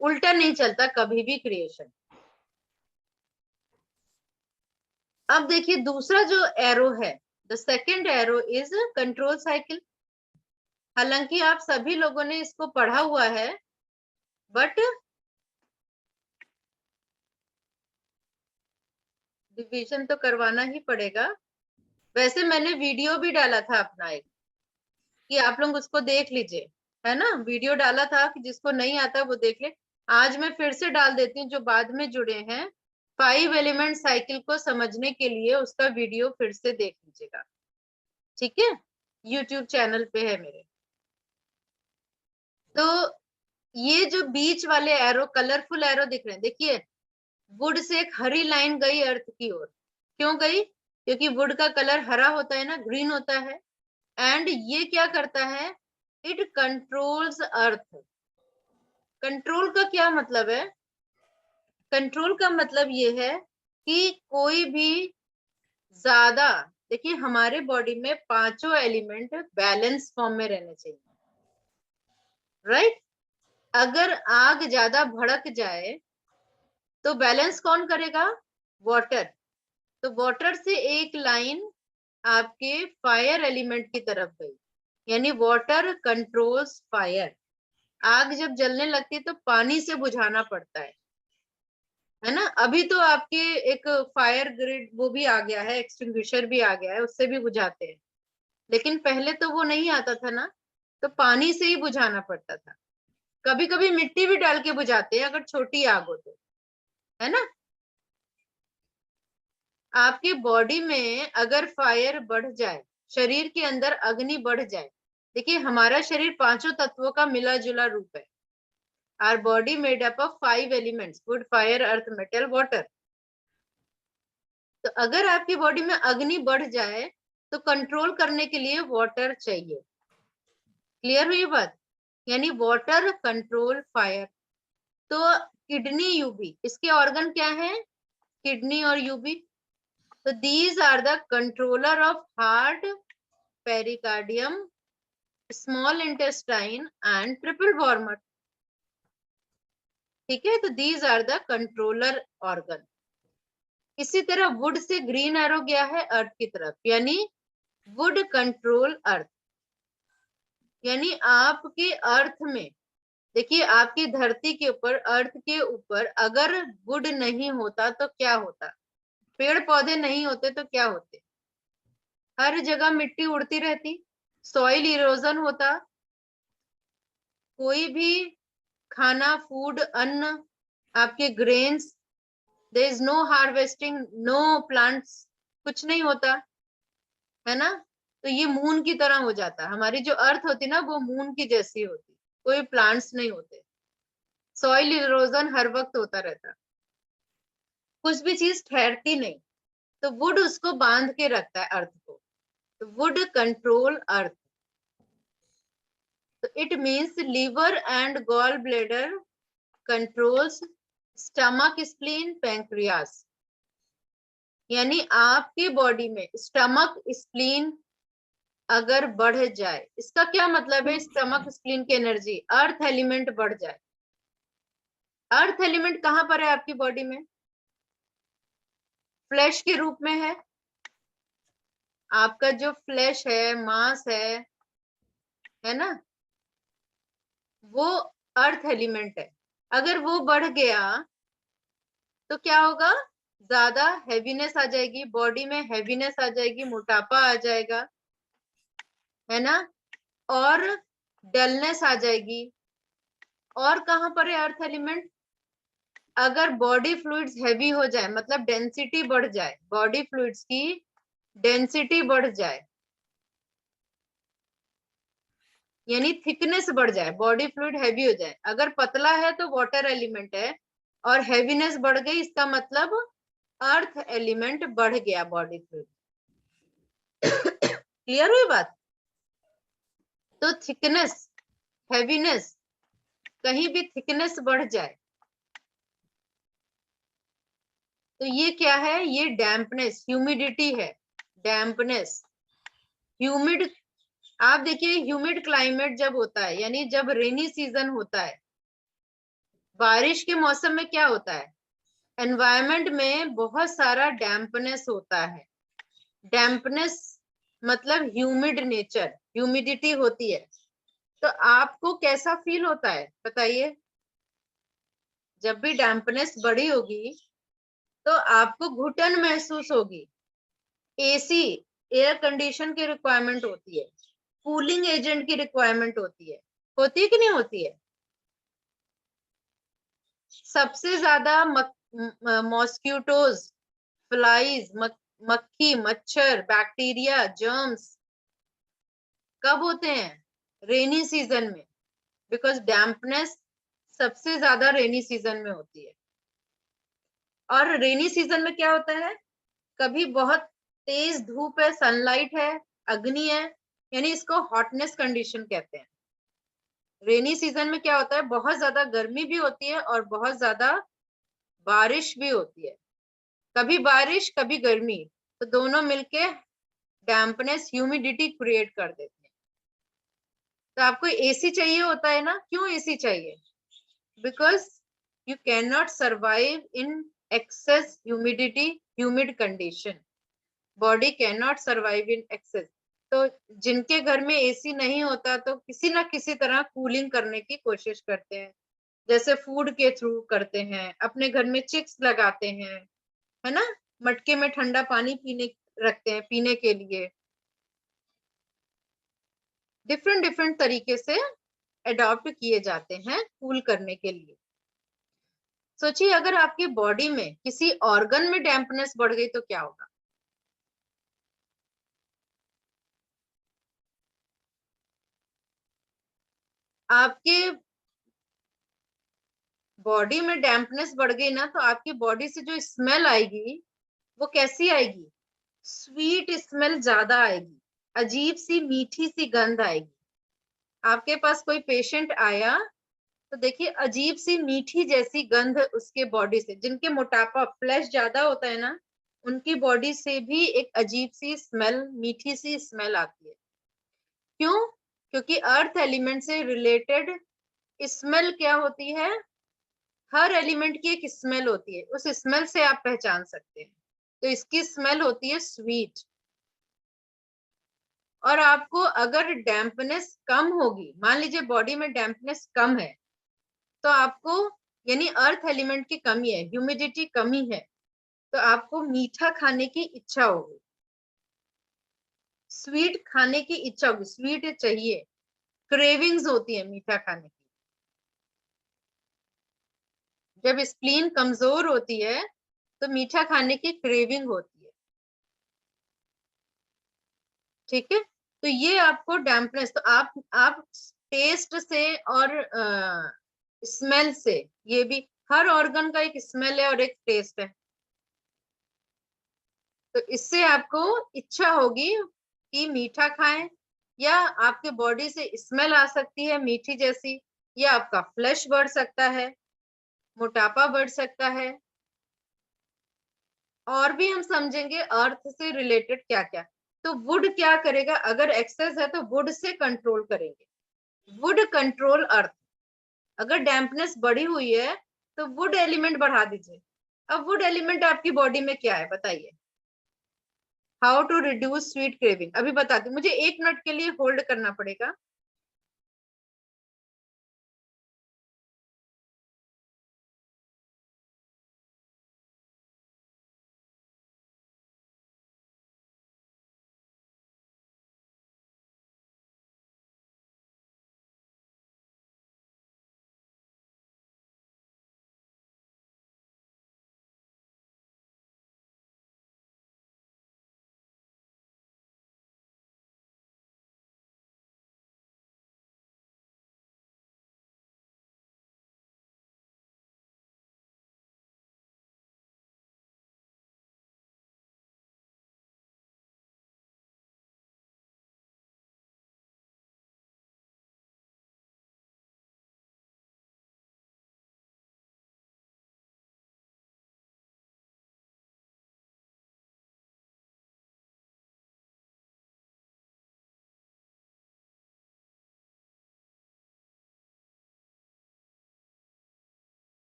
उल्टा नहीं चलता कभी भी क्रिएशन। अब देखिए दूसरा जो एरो है, the second arrow is control cycle. हालांकि आप सभी लोगों ने इसको पढ़ा हुआ है, बट डिवीजन तो करवाना ही पड़ेगा। वैसे मैंने वीडियो भी डाला था अपना एक, कि आप लोग उसको देख लीजिए, है ना। वीडियो डाला था कि जिसको नहीं आता वो देख ले। आज मैं फिर से डाल देती हूँ, जो बाद में जुड़े हैं 5 एलिमेंट साइकिल को समझने के लिए उसका वीडियो फिर से देख लीजिएगा, ठीक है। यूट्यूब चैनल पे है मेरे। तो ये जो बीच वाले एरो, कलरफुल एरो दिख रहे हैं, देखिए वुड से एक हरी लाइन गई अर्थ की ओर। क्यों गई? क्योंकि वुड का कलर हरा होता है ना, ग्रीन होता है। एंड ये क्या करता है? It controls earth. कंट्रोल का क्या मतलब है? कंट्रोल का मतलब ये है कि कोई भी ज्यादा, देखिए हमारे बॉडी में पांचों एलिमेंट बैलेंस फॉर्म में रहने चाहिए, राइट। अगर आग ज्यादा भड़क जाए तो बैलेंस कौन करेगा? वाटर। तो वाटर से एक लाइन आपके फायर एलिमेंट की तरफ गई, यानी वाटर कंट्रोल्स फायर। आग जब जलने लगती है तो पानी से बुझाना पड़ता है ना। अभी तो आपके एक फायर ग्रिड वो भी आ गया है, एक्सटिंग्विशर भी आ गया है, उससे भी बुझाते हैं। लेकिन पहले तो वो नहीं आता था ना, तो पानी से ही बुझाना पड़ता था। कभी कभी मिट्टी भी डाल के बुझाते हैं अगर छोटी आग हो तो, है ना। आपके बॉडी में अगर फायर बढ़ जाए, शरीर के अंदर अग्नि बढ़ जाए, देखिए हमारा शरीर पांचों तत्वों का मिला जुला रूप है। Our body made up of 5 elements, wood, fire, earth, metal, water. तो अगर आपकी बॉडी में अग्नि बढ़ जाए तो कंट्रोल करने के लिए वाटर चाहिए। क्लियर हुई बात? यानी वाटर कंट्रोल फायर। तो किडनी, यूबी, इसके ऑर्गन क्या है? किडनी और यूबी। तो these are the controller of heart, pericardium, small intestine and triple warmer. ठीक है, तो these are the controller organ. इसी तरह वुड से ग्रीन एरो गया है अर्थ की तरफ, यानी वुड कंट्रोल अर्थ। यानी आपके अर्थ में, देखिए आपकी धरती के ऊपर, अर्थ के ऊपर अगर वुड नहीं होता तो क्या होता? पेड़ पौधे नहीं होते तो क्या होते? हर जगह मिट्टी उड़ती रहती, सॉइल इरोजन होता, कोई भी खाना, फूड, अन्न, आपके grains, there is no harvesting, no plants, कुछ नहीं होता, है ना। तो ये मून की तरह हो जाता। हमारी जो अर्थ होती ना वो मून की जैसी होती, कोई प्लांट्स नहीं होते, सॉइल इरोजन हर वक्त होता रहता, कुछ भी चीज ठहरती नहीं। तो वुड उसको बांध के रखता है अर्थ को, तो वुड कंट्रोल अर्थ। तो it means liver and gall bladder controls stomach, spleen, pancreas. यानी आपके बॉडी में स्टमक, स्प्लीन अगर बढ़ जाए, इसका क्या मतलब है? स्टमक स्प्लीन की एनर्जी, अर्थ एलिमेंट बढ़ जाए, अर्थ एलिमेंट कहाँ पर है आपकी बॉडी में? फ्लैश के रूप में है। आपका जो फ्लैश है, मांस है ना, वो अर्थ एलिमेंट है। अगर वो बढ़ गया तो क्या होगा? ज्यादा हैवीनेस आ जाएगी बॉडी में, हैवीनेस आ जाएगी, मोटापा आ जाएगा, है ना, और डलनेस आ जाएगी। और कहां पर है अर्थ एलिमेंट? अगर बॉडी फ्लूइड्स हैवी हो जाए, मतलब डेंसिटी बढ़ जाए, बॉडी फ्लूइड्स की डेंसिटी बढ़ जाए, यानी थिकनेस बढ़ जाए, बॉडी फ्लूइड हैवी हो जाए। अगर पतला है तो वाटर एलिमेंट है, और हैवीनेस बढ़ गई इसका मतलब अर्थ एलिमेंट बढ़ गया बॉडी फ्लूइड। क्लियर हुई बात? तो थिकनेस, हैवीनेस, कहीं भी थिकनेस बढ़ जाए तो ये क्या है? ये डैम्पनेस, ह्यूमिडिटी है, डैम्पनेस, ह्यूमिड। आप देखिए ह्यूमिड क्लाइमेट जब होता है, यानी जब रेनी सीजन होता है, बारिश के मौसम में क्या होता है? एनवायरमेंट में बहुत सारा डैम्पनेस होता है। डैम्पनेस मतलब ह्यूमिड नेचर, ह्यूमिडिटी होती है। तो आपको कैसा फील होता है बताइए? जब भी डैम्पनेस बड़ी होगी तो आपको घुटन महसूस होगी। एसी, एयर कंडीशन की रिक्वायरमेंट होती है, कूलिंग एजेंट की रिक्वायरमेंट होती है कि नहीं होती है? सबसे ज्यादा मॉस्किटोज, फ्लाइज, मक्खी, मच्छर, बैक्टीरिया, जर्म्स कब होते हैं? रेनी सीजन में, बिकॉज डैम्पनेस सबसे ज्यादा रेनी सीजन में होती है। और रेनी सीजन में क्या होता है? कभी बहुत तेज धूप है, सनलाइट है, अग्नि है, यानी इसको हॉटनेस कंडीशन कहते हैं। रेनी सीजन में क्या होता है? बहुत ज्यादा गर्मी भी होती है और बहुत ज्यादा बारिश भी होती है। कभी बारिश कभी गर्मी, तो दोनों मिलके डैम्पनेस, ह्यूमिडिटी क्रिएट कर देते हैं। तो आपको एसी चाहिए होता है ना? क्यों एसी चाहिए? Because you can not survive in excess humidity, humid condition. Body can not survive in excess. तो जिनके घर में एसी नहीं होता तो किसी ना किसी तरह कूलिंग करने की कोशिश करते हैं, जैसे फूड के थ्रू करते हैं, अपने घर में चिक्स लगाते हैं, है ना, मटके में ठंडा पानी पीने रखते हैं पीने के लिए। डिफरेंट डिफरेंट तरीके से अडॉप्ट किए जाते हैं कूल करने के लिए। सोचिए अगर आपकी बॉडी में किसी ऑर्गन में डैम्पनेस बढ़ गई तो क्या होगा? आपके बॉडी में डैम्पनेस बढ़ गई ना, तो आपकी बॉडी से जो स्मेल आएगी वो कैसी आएगी? स्वीट स्मेल ज्यादा आएगी, अजीब सी मीठी सी गंध आएगी। आपके पास कोई पेशेंट आया तो देखिए अजीब सी मीठी जैसी गंध उसके बॉडी से, जिनके मोटापा, फ्लैश ज्यादा होता है ना, उनकी बॉडी से भी एक अजीब सी स्मेल, मीठी सी स्मेल आती है। क्यों? क्योंकि अर्थ एलिमेंट से रिलेटेड स्मेल क्या होती है? हर एलिमेंट की एक स्मेल होती है, उस स्मेल से आप पहचान सकते हैं। तो इसकी स्मेल होती है स्वीट। और आपको अगर डैम्पनेस कम होगी, मान लीजिए बॉडी में डैम्पनेस कम है, तो आपको, यानी अर्थ एलिमेंट की कमी है, ह्यूमिडिटी कमी है, तो आपको मीठा खाने की इच्छा होगी, स्वीट खाने की इच्छा होगी, स्वीट चाहिए, क्रेविंग्स होती है मीठा खाने की। जब स्प्लीन कमजोर होती है तो मीठा खाने की क्रेविंग होती है। ठीक है, तो ये आपको डैम्पनेस, तो आप टेस्ट से और स्मेल से, ये भी हर ऑर्गन का एक स्मेल है और एक टेस्ट है, तो इससे आपको इच्छा होगी कि मीठा खाएं, या आपके बॉडी से स्मेल आ सकती है मीठी जैसी, या आपका फ्लैश बढ़ सकता है, मोटापा बढ़ सकता है। और भी हम समझेंगे अर्थ से रिलेटेड क्या क्या। तो वुड क्या करेगा? अगर एक्सेस है तो वुड से कंट्रोल करेंगे, वुड कंट्रोल अर्थ। अगर डैम्पनेस बढ़ी हुई है तो वुड एलिमेंट बढ़ा दीजिए। अब वुड एलिमेंट आपकी बॉडी में क्या है बताइए। How to reduce sweet craving, अभी बता दी, मुझे 1 मिनट के लिए होल्ड करना पड़ेगा।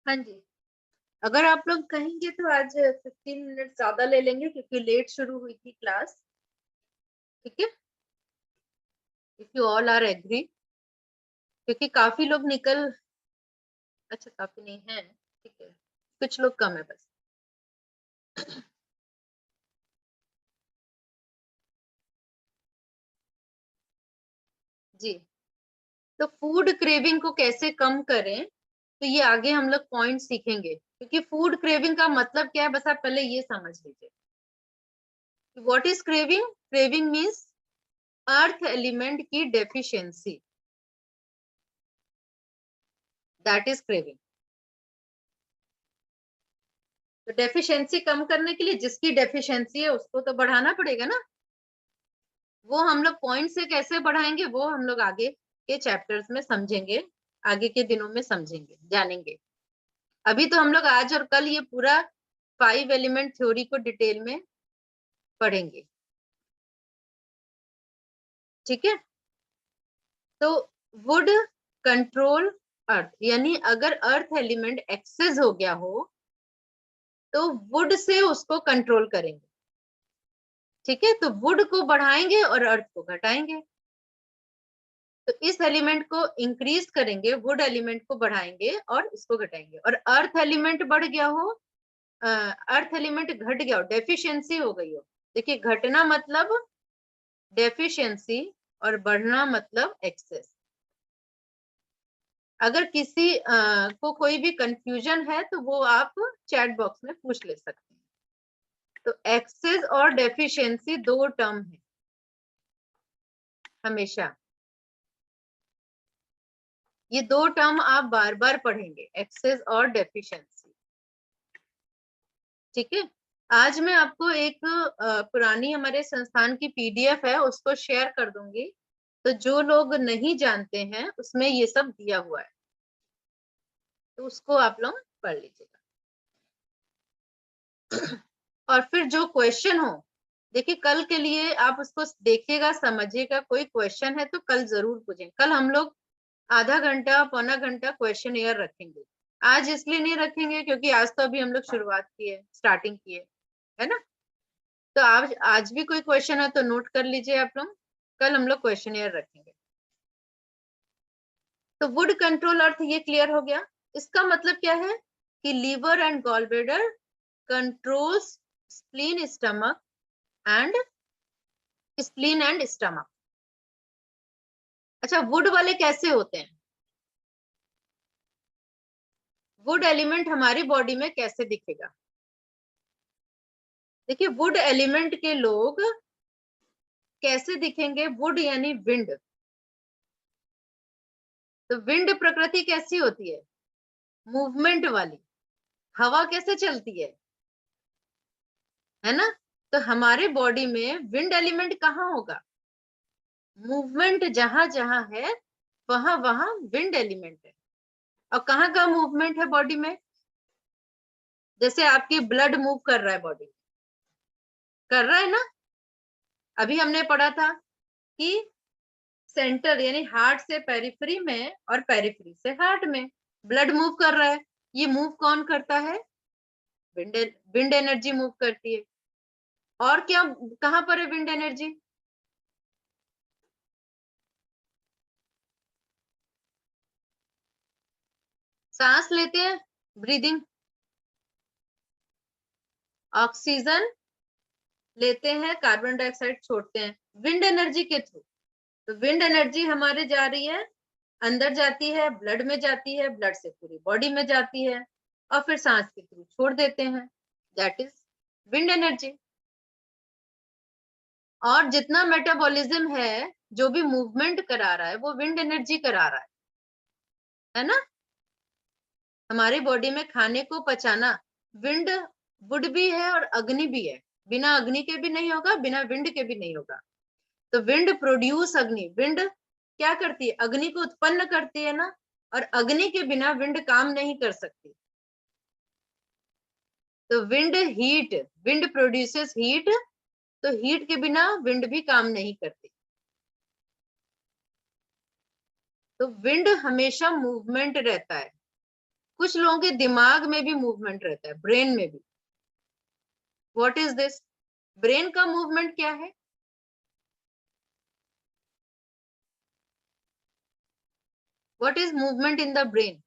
हाँ जी, अगर आप लोग कहेंगे तो आज 15 मिनट ज्यादा ले लेंगे क्योंकि लेट शुरू हुई थी क्लास। ठीक है, if you all are agree, क्योंकि काफी लोग निकल, अच्छा काफी नहीं है, ठीक है, कुछ लोग कम है बस। जी, तो फूड क्रेविंग को कैसे कम करें, तो ये आगे हम लोग पॉइंट सीखेंगे, क्योंकि फूड क्रेविंग का मतलब क्या है बस आप पहले ये समझ लीजिए। What is craving? Craving means earth element की डेफिशिएंसी, दैट इज क्रेविंग। तो डेफिशिएंसी कम करने के लिए जिसकी डेफिशिएंसी है उसको तो बढ़ाना पड़ेगा ना। वो हम लोग पॉइंट से कैसे बढ़ाएंगे वो हम लोग आगे के चैप्टर्स में समझेंगे, आगे के दिनों में समझेंगे, जानेंगे। अभी तो हम लोग आज और कल ये पूरा 5 एलिमेंट थ्योरी को डिटेल में पढ़ेंगे। ठीक है, तो वुड कंट्रोल अर्थ, यानी अगर अर्थ एलिमेंट एक्सेस हो गया हो तो वुड से उसको कंट्रोल करेंगे। ठीक है, तो वुड को बढ़ाएंगे और अर्थ को घटाएंगे। तो इस एलिमेंट को इंक्रीज करेंगे, वुड एलिमेंट को बढ़ाएंगे और इसको घटाएंगे। और अर्थ एलिमेंट बढ़ गया हो, अर्थ एलिमेंट घट गया हो, डेफिशिएंसी हो गई हो। देखिए, घटना मतलब डेफिशिएंसी और बढ़ना मतलब एक्सेस। अगर किसी को कोई भी कंफ्यूजन है तो वो आप चैट बॉक्स में पूछ ले सकते हैं। तो एक्सेस और डेफिशिएंसी दो टर्म है हमेशा, ये दो टर्म आप बार बार पढ़ेंगे, एक्सेस और डेफिशिएंसी। ठीक है, आज मैं आपको एक पुरानी हमारे संस्थान की पीडीएफ है उसको शेयर कर दूंगी, तो जो लोग नहीं जानते हैं उसमें ये सब दिया हुआ है, तो उसको आप लोग पढ़ लीजिएगा। और फिर जो क्वेश्चन हो, देखिए कल के लिए आप उसको देखिएगा, समझिएगा, कोई क्वेश्चन है तो कल जरूर पूछें। कल हम लोग आधा घंटा पौना घंटा क्वेश्चन एयर रखेंगे, आज इसलिए नहीं रखेंगे क्योंकि आज तो अभी हम लोग शुरुआत की है, स्टार्टिंग की है ना। तो आज भी कोई क्वेश्चन है तो नोट कर लीजिए आप लोग, कल हम लोग क्वेश्चन एयर रखेंगे। तो वुड कंट्रोल अर्थ ये क्लियर हो गया। इसका मतलब क्या है कि liver and gallbladder controls spleen stomach and spleen and stomach. अच्छा, वुड वाले कैसे होते हैं, वुड एलिमेंट हमारी बॉडी में कैसे दिखेगा? देखिए, वुड एलिमेंट के लोग कैसे दिखेंगे, वुड यानी विंड। तो विंड प्रकृति कैसी होती है, मूवमेंट वाली। हवा कैसे चलती है, है ना? तो हमारे बॉडी में विंड एलिमेंट कहाँ होगा? मूवमेंट जहां जहां है वहां वहां विंड एलिमेंट है। और कहाँ कहाँ मूवमेंट है बॉडी में? जैसे आपकी ब्लड मूव कर रहा है, बॉडी कर रहा है ना? अभी हमने पढ़ा था कि सेंटर यानी हार्ट से पेरिफेरी में और पेरिफेरी से हार्ट में ब्लड मूव कर रहा है। ये मूव कौन करता है? विंड विंड एनर्जी मूव करती है। और क्या, कहां पर है विंड एनर्जी? सांस लेते हैं, ब्रीदिंग, ऑक्सीजन लेते हैं, कार्बन डाइऑक्साइड छोड़ते हैं, विंड एनर्जी के थ्रू। तो विंड एनर्जी हमारे जा रही है, अंदर जाती है, ब्लड में जाती है, ब्लड से पूरी बॉडी में जाती है, और फिर सांस के थ्रू छोड़ देते हैं। That is wind energy. और जितना मेटाबॉलिज्म है, जो भी मूवमेंट करा रहा है, वो विंड एनर्जी करा रहा है ना? हमारी बॉडी में खाने को पचाना विंड, वुड भी है और अग्नि भी है। बिना अग्नि के भी नहीं होगा, बिना विंड के भी नहीं होगा। तो विंड प्रोड्यूस अग्नि, विंड क्या करती है? अग्नि को उत्पन्न करती है ना। और अग्नि के बिना विंड काम नहीं कर सकती। तो wind heat, wind produces heat, तो हीट के बिना विंड भी काम नहीं करती। तो विंड हमेशा मूवमेंट रहता है। कुछ लोगों के दिमाग में भी मूवमेंट रहता है, ब्रेन में भी। What is this? ब्रेन का मूवमेंट क्या है? What is movement in the brain?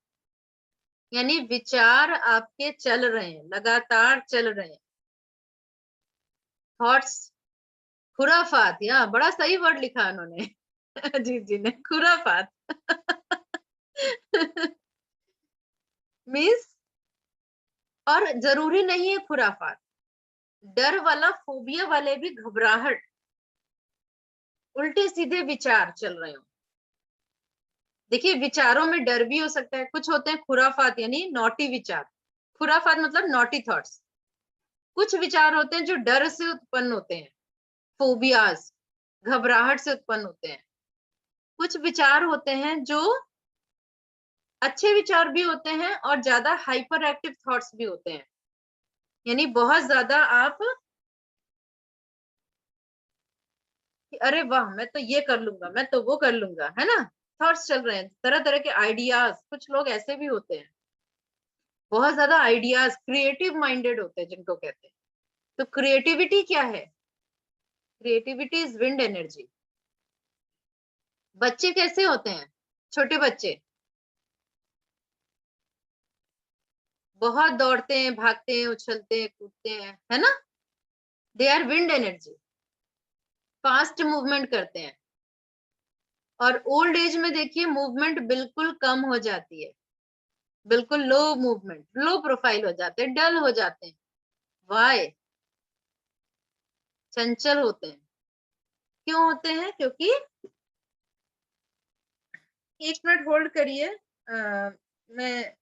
यानी विचार आपके चल रहे हैं, लगातार चल रहे हैं, थॉट्स, खुराफात। या बड़ा सही वर्ड लिखा उन्होंने अजीत जी ने, खुराफात मीन्स, और जरूरी नहीं है खुराफात, डर वाला, फोबिया वाले भी, घबराहट, उल्टे सीधे विचार चल रहे हो। देखिए, विचारों में डर भी हो सकता है, कुछ होते हैं खुराफात यानी नॉटी विचार। खुराफात मतलब नॉटी थॉट्स। कुछ विचार होते हैं जो डर से उत्पन्न होते हैं, फोबियाज, घबराहट से उत्पन्न होते हैं। कुछ विचार होते हैं जो अच्छे विचार भी होते हैं, और ज्यादा हाइपर एक्टिव थॉट्स भी होते हैं। यानी बहुत ज्यादा आप कि अरे वाह, मैं तो ये कर लूंगा, मैं तो वो कर लूंगा, है ना? थॉट्स चल रहे हैं, तरह तरह के आइडियाज। कुछ लोग ऐसे भी होते हैं, बहुत ज्यादा आइडियाज, क्रिएटिव माइंडेड होते हैं जिनको कहते हैं। तो क्रिएटिविटी क्या है? Creativity is wind energy. बच्चे कैसे होते हैं? छोटे बच्चे बहुत दौड़ते हैं, भागते हैं, उछलते हैं, कूदते हैं, है ना? They are wind energy, fast movement करते हैं। और ओल्ड एज में देखिए मूवमेंट बिल्कुल कम हो जाती है, बिल्कुल लो मूवमेंट, लो प्रोफाइल हो जाते हैं, डल हो जाते हैं। वाई? चंचल होते हैं। क्यों होते हैं? क्योंकि, एक मिनट होल्ड करिए, मैं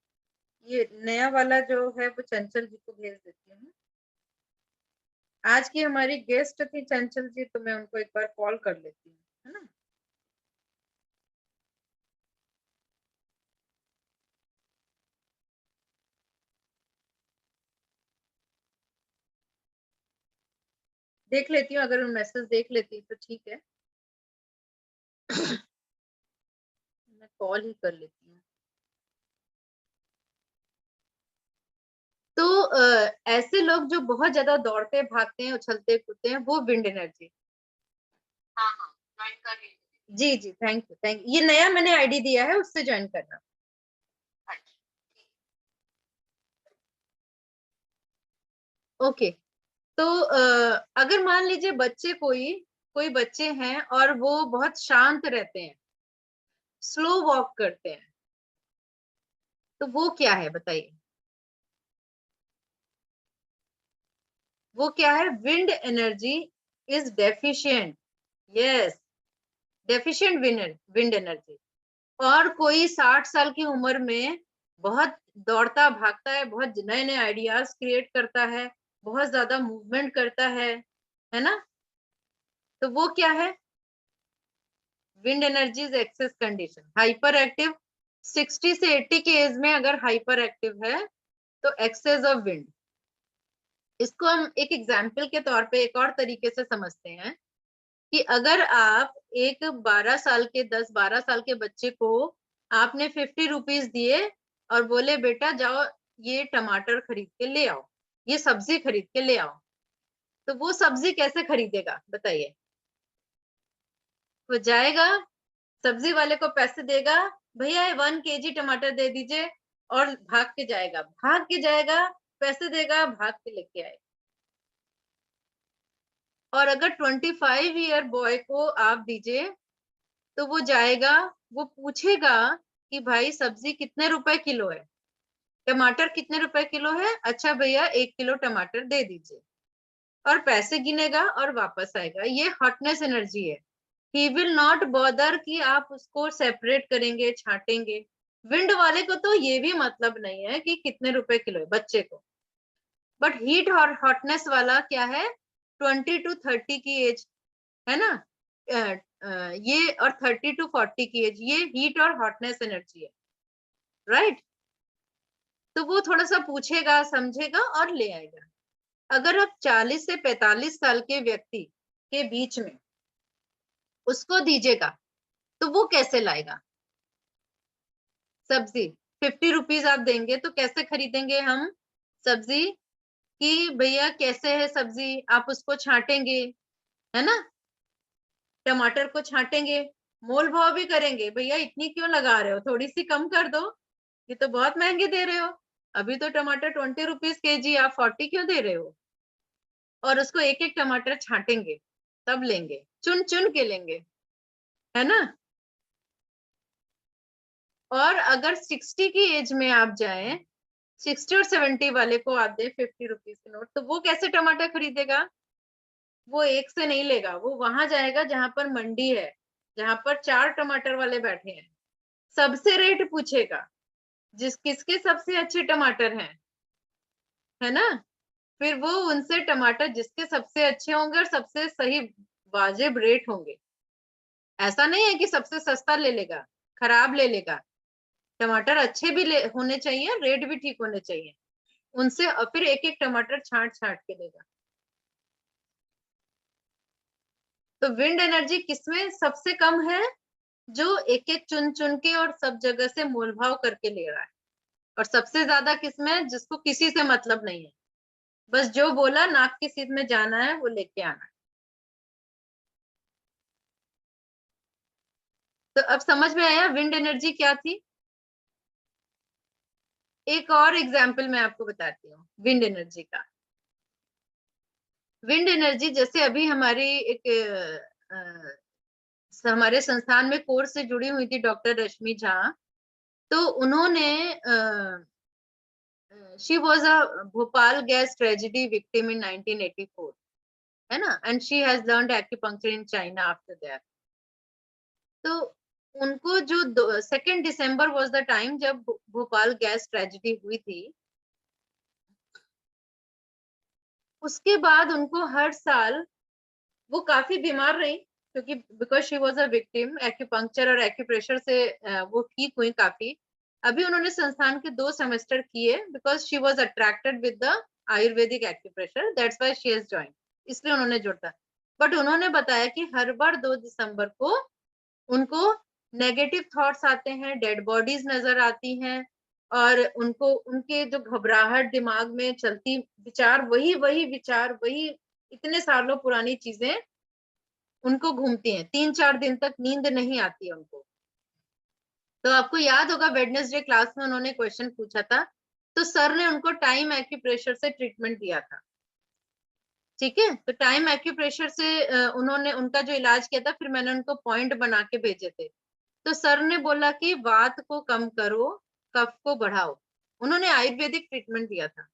ये नया वाला जो है वो चंचल जी को भेज देती हूँ। आज की हमारी गेस्ट थी चंचल जी, तो मैं उनको एक बार कॉल कर लेती हूँ, है ना? देख लेती हूँ, अगर मैसेज देख लेती हूँ तो ठीक है, मैं कॉल ही कर लेती हूँ। तो ऐसे लोग जो बहुत ज्यादा दौड़ते भागते हैं, उछलते कूदते हैं, वो विंड एनर्जी। हाँ हाँ, ज्वाइन कर लीजिए। जी जी, थैंक यू, थैंक यू। ये नया मैंने आईडी दिया है, उससे ज्वाइन करना। ओके। तो अगर मान लीजिए बच्चे, कोई कोई बच्चे हैं और वो बहुत शांत रहते हैं, स्लो वॉक करते हैं, तो वो क्या है बताइए? वो क्या है? Wind energy is deficient. Yes, deficient wind energy. और कोई 60 साल की उम्र में बहुत दौड़ता भागता है, बहुत नए नए आइडियाज क्रिएट करता है, बहुत ज्यादा मूवमेंट करता है ना, तो वो क्या है? Wind energy is excess condition. Hyper active 60 से 80 की एज में अगर हाइपर एक्टिव है तो एक्सेस ऑफ विंड। इसको हम एक एग्जाम्पल के तौर पे एक और तरीके से समझते हैं कि अगर आप एक 12 साल के 10-12 साल के बच्चे को आपने 50 रुपीज दिए और बोले बेटा जाओ ये टमाटर खरीद के ले आओ, ये सब्जी खरीद के ले आओ, तो वो सब्जी कैसे खरीदेगा बताइए? वो जाएगा, सब्जी वाले को पैसे देगा, भैया 1 kg टमाटर दे दीजिए, और भाग के जाएगा, पैसे देगा, भाग के लेके आएगा। और अगर 25 ईयर बॉय को आप दीजिए तो वो जाएगा, वो पूछेगा कि भाई सब्जी कितने रुपए किलो है, टमाटर कितने रुपए किलो है, अच्छा भैया 1 किलो टमाटर दे दीजिए, और पैसे गिनेगा और वापस आएगा। ये हॉटनेस एनर्जी है। ही विल नॉट बॉदर कि आप उसको सेपरेट करेंगे, छांटेंगे। विंड वाले को तो ये भी मतलब नहीं है कि कितने रुपए किलो है बच्चे को, बट हीट और हॉटनेस वाला क्या है, 20 to 30 की एज है ना, ये और 30 to 40 की एज, ये हीट और हॉटनेस एनर्जी है, राइट? तो वो थोड़ा सा पूछेगा, समझेगा और ले आएगा। अगर आप 40 से 45 साल के व्यक्ति के बीच में उसको दीजिएगा तो वो कैसे लाएगा सब्जी? 50 रुपीज आप देंगे तो कैसे खरीदेंगे हम सब्जी? कि भैया कैसे है सब्जी, आप उसको छांटेंगे, है ना, टमाटर को छांटेंगे, मोल भाव भी करेंगे, भैया इतनी क्यों लगा रहे हो, थोड़ी सी कम कर दो, ये तो बहुत महंगे दे रहे हो, अभी तो टमाटर 20 रुपीज kg, आप 40 क्यों दे रहे हो? और उसको एक एक टमाटर छांटेंगे, तब लेंगे, चुन चुन के लेंगे, है ना। और अगर 60 की एज में आप जाएं, 60 और 70 वाले को आप दे 50 रुपीज के नोट, तो वो कैसे टमाटर खरीदेगा? वो एक से नहीं लेगा, वो वहां जाएगा जहां पर मंडी है, जहां पर 4 टमाटर वाले बैठे हैं, सबसे रेट पूछेगा, किसके सबसे अच्छे टमाटर हैं, है ना। फिर वो उनसे टमाटर जिसके सबसे अच्छे होंगे और सबसे सही वाजिब रेट होंगे, ऐसा नहीं है कि सबसे सस्ता ले लेगा, खराब ले लेगा। टमाटर अच्छे भी होने चाहिए, रेट भी ठीक होने चाहिए उनसे, और फिर एक एक टमाटर छांट छांट के देगा। तो विंड एनर्जी किसमें सबसे कम है? जो एक एक चुन चुन के और सब जगह से मोलभाव करके ले रहा है। और सबसे ज्यादा किसमें? जिसको किसी से मतलब नहीं है, बस जो बोला नाक की सीध में जाना है वो लेके आना है। तो अब समझ में आया विंड एनर्जी क्या थी? एक और एग्जाम्पल मैं आपको बताती हूँ विंड एनर्जी का। विंड एनर्जी जैसे अभी हमारी एक हमारे संस्थान में कोर्स से जुड़ी हुई थी डॉक्टर रश्मि झा, तो उन्होंने she was a Bhopal gas tragedy victim in 1984, है ना, and she has learned acupuncture in China after that. तो उनको जो 2 दिसंबर वॉज द टाइम जब भोपाल गैस ट्रेजेडी हुई थी, उसके बाद उनको हर साल, वो काफी बीमार रही क्योंकि because she was a victim, acupuncture और एक्यूप्रेशर से वो ठीक हुई काफी। अभी उन्होंने संस्थान के 2 सेमेस्टर किए because she was attracted with the Ayurvedic acupressure, that's why she has joined, इसलिए उन्होंने जुड़ता। बट उन्होंने बताया कि हर बार 2 दिसंबर को उनको नेगेटिव थॉट्स आते हैं, डेड बॉडीज नजर आती हैं, और उनको उनके जो घबराहट दिमाग में चलती, विचार वही वही विचार, वही इतने सालों पुरानी चीजें उनको घूमती हैं, 3-4 दिन तक नींद नहीं आती है उनको। तो आपको याद होगा वेडनेसडे क्लास में उन्होंने क्वेश्चन पूछा था, तो सर ने उनको टाइम एक्यूप्रेशर से ट्रीटमेंट दिया था, ठीक है। तो टाइम एक्यूप्रेशर से उन्होंने उनका जो इलाज किया था, फिर मैंने उनको पॉइंट बना के भेजे थे। तो सर ने बोला कि वात को कम करो, कफ को बढ़ाओ, उन्होंने आयुर्वेदिक ट्रीटमेंट दिया था।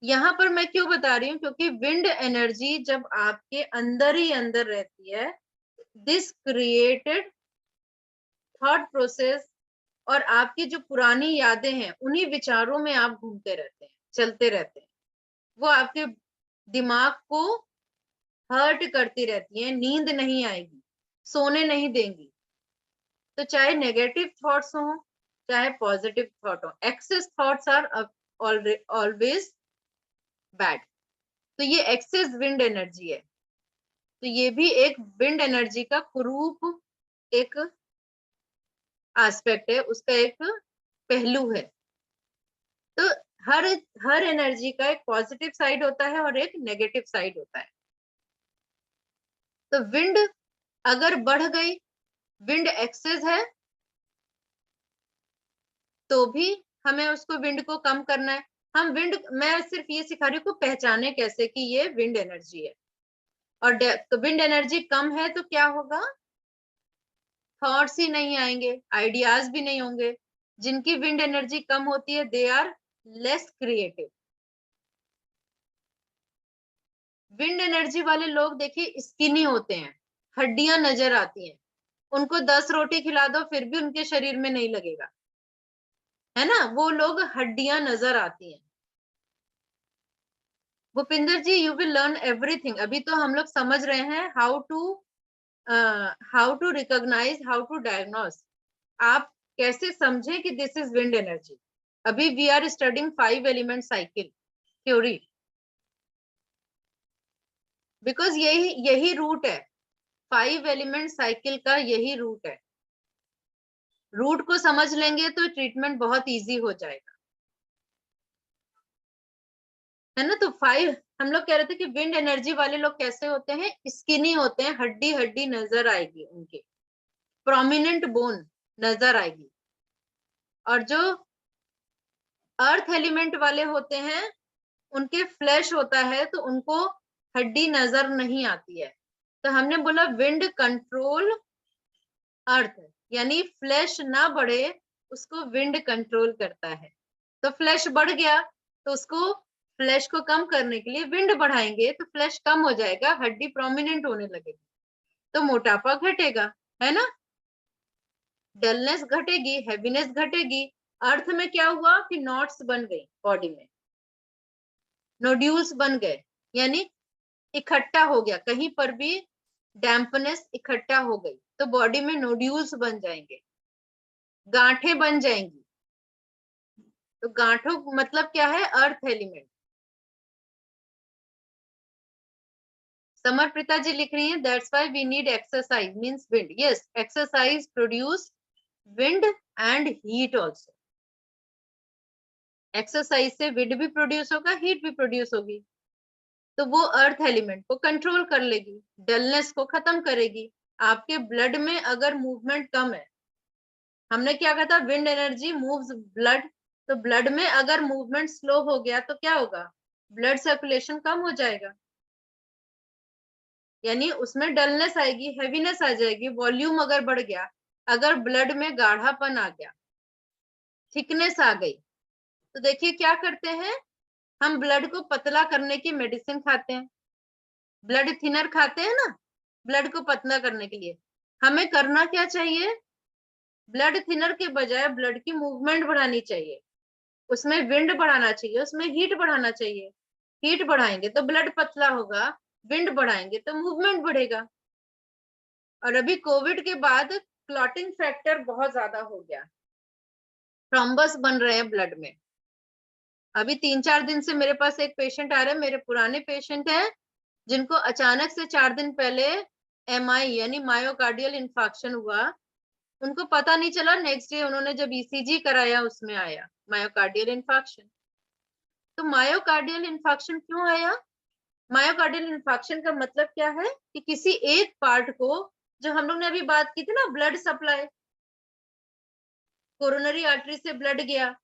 यहाँ पर मैं क्यों बता रही हूँ, क्योंकि विंड एनर्जी जब आपके अंदर ही अंदर रहती है, दिस क्रिएटेड थॉट प्रोसेस, और आपकी जो पुरानी यादें हैं उन्हीं विचारों में आप घूमते रहते हैं, चलते रहते हैं। वो आपके दिमाग को हर्ट करती रहती है, नींद नहीं आएगी, सोने नहीं देंगी। तो चाहे नेगेटिव थॉट्स हो चाहे पॉजिटिव थॉट हो, excess thoughts are always bad. तो ये एक्सेस विंड एनर्जी है। तो ये भी एक विंड एनर्जी का कुरूप एक एस्पेक्ट है, उसका एक पहलू है। तो हर हर एनर्जी का एक पॉजिटिव साइड होता है और एक नेगेटिव साइड होता है। तो विंड अगर बढ़ गई, विंड एक्सेस है, तो भी हमें उसको विंड को कम करना है। हम विंड, मैं सिर्फ ये सिखा रही हूँ को पहचाने कैसे कि ये विंड एनर्जी है। और तो विंड एनर्जी कम है तो क्या होगा, थॉट्स ही नहीं आएंगे, आइडियाज भी नहीं होंगे। जिनकी विंड एनर्जी कम होती है they are less creative. Wind energy वाले लोग देखिए स्किनी होते हैं, हड्डियां नजर आती हैं। उनको 10 रोटी खिला दो फिर भी उनके शरीर में नहीं लगेगा, है ना, वो लोग हड्डियां नजर आती हैं। Bhupinder ji, you will learn everything. अभी तो हम लोग समझ रहे हैं how to recognise, how to diagnose. आप कैसे समझे कि दिस इज विंड एनर्जी। अभी we are studying 5 element cycle theory, because यही यही रूट है, 5 एलिमेंट साइकिल का यही रूट है। रूट को समझ लेंगे तो ट्रीटमेंट बहुत इजी हो जाएगा, है ना। तो 5, हम लोग कह रहे थे कि विंड एनर्जी वाले लोग कैसे होते हैं, स्किनी होते हैं, हड्डी हड्डी नजर आएगी उनके, प्रोमिनेंट बोन नजर आएगी। और जो अर्थ एलिमेंट वाले होते हैं उनके फ्लैश होता है तो उनको हड्डी नजर नहीं आती है। तो हमने बोला विंड कंट्रोल अर्थ, यानी फ्लैश ना बढ़े उसको विंड कंट्रोल करता है। तो फ्लैश बढ़ गया तो उसको, फ्लैश को कम करने के लिए विंड बढ़ाएंगे तो फ्लैश कम हो जाएगा, हड्डी प्रोमिनेंट होने लगेगी, तो मोटापा घटेगा, है ना, डलनेस घटेगी, हैवीनेस घटेगी। अर्थ में क्या हुआ कि नॉट्स बन गई बॉडी में, नोड्यूल्स बन गए, यानी इकट्ठा हो गया, कहीं पर भी डैम्पनेस इकट्ठा हो गई तो बॉडी में नोड्यूल्स बन जाएंगे, गांठें बन जाएंगी। तो गांठों मतलब क्या है, अर्थ एलिमेंट। समर्पिता जी लिख रही हैं that's why we need exercise means wind. Yes, exercise produce wind and heat also. Exercise से विंड भी प्रोड्यूस होगा, हीट भी प्रोड्यूस होगी। तो वो अर्थ एलिमेंट को कंट्रोल कर लेगी, डलनेस को खत्म करेगी। आपके ब्लड में अगर मूवमेंट कम है, हमने क्या कहा था, विंड एनर्जी मूव्स ब्लड, तो ब्लड में अगर मूवमेंट स्लो हो गया तो क्या होगा, ब्लड सर्कुलेशन कम हो जाएगा, यानी उसमें डलनेस आएगी, हैवीनेस आ जाएगी, वॉल्यूम अगर बढ़ गया, अगर ब्लड में गाढ़ापन आ गया, थिकनेस आ गई, तो देखिए क्या करते हैं, हम ब्लड को पतला करने की मेडिसिन खाते हैं, ब्लड थिनर खाते हैं ना, ब्लड को पतला करने के लिए। हमें करना क्या चाहिए, ब्लड थिनर के बजाय ब्लड की मूवमेंट बढ़ानी चाहिए, उसमें विंड बढ़ाना चाहिए, उसमें हीट बढ़ाना चाहिए। हीट बढ़ाएंगे तो ब्लड पतला होगा, विंड बढ़ाएंगे तो मूवमेंट बढ़ेगा। और अभी कोविड के बाद क्लॉटिंग फैक्टर बहुत ज्यादा हो गया, थ्रोम्बस बन रहे हैं ब्लड में। अभी 3-4 दिन से मेरे पास एक पेशेंट आ रहे हैं, मेरे पुराने पेशेंट हैं, जिनको अचानक से 4 दिन पहले एमआई यानी मायोकार्डियल इंफाक्शन हुआ। उनको पता नहीं चला, नेक्स्ट डे उन्होंने जब ईसीजी कराया उसमें आया मायोकार्डियल इंफाक्शन। तो मायोकार्डियल इंफाक्शन क्यों आया, मायोकार्डियल इंफाक्शन का मतलब क्या है कि किसी एक पार्ट को, जो हम लोग ने अभी बात की थी ना, ब्लड सप्लाई, कोरोनरी आर्टरी से ब्लड गया,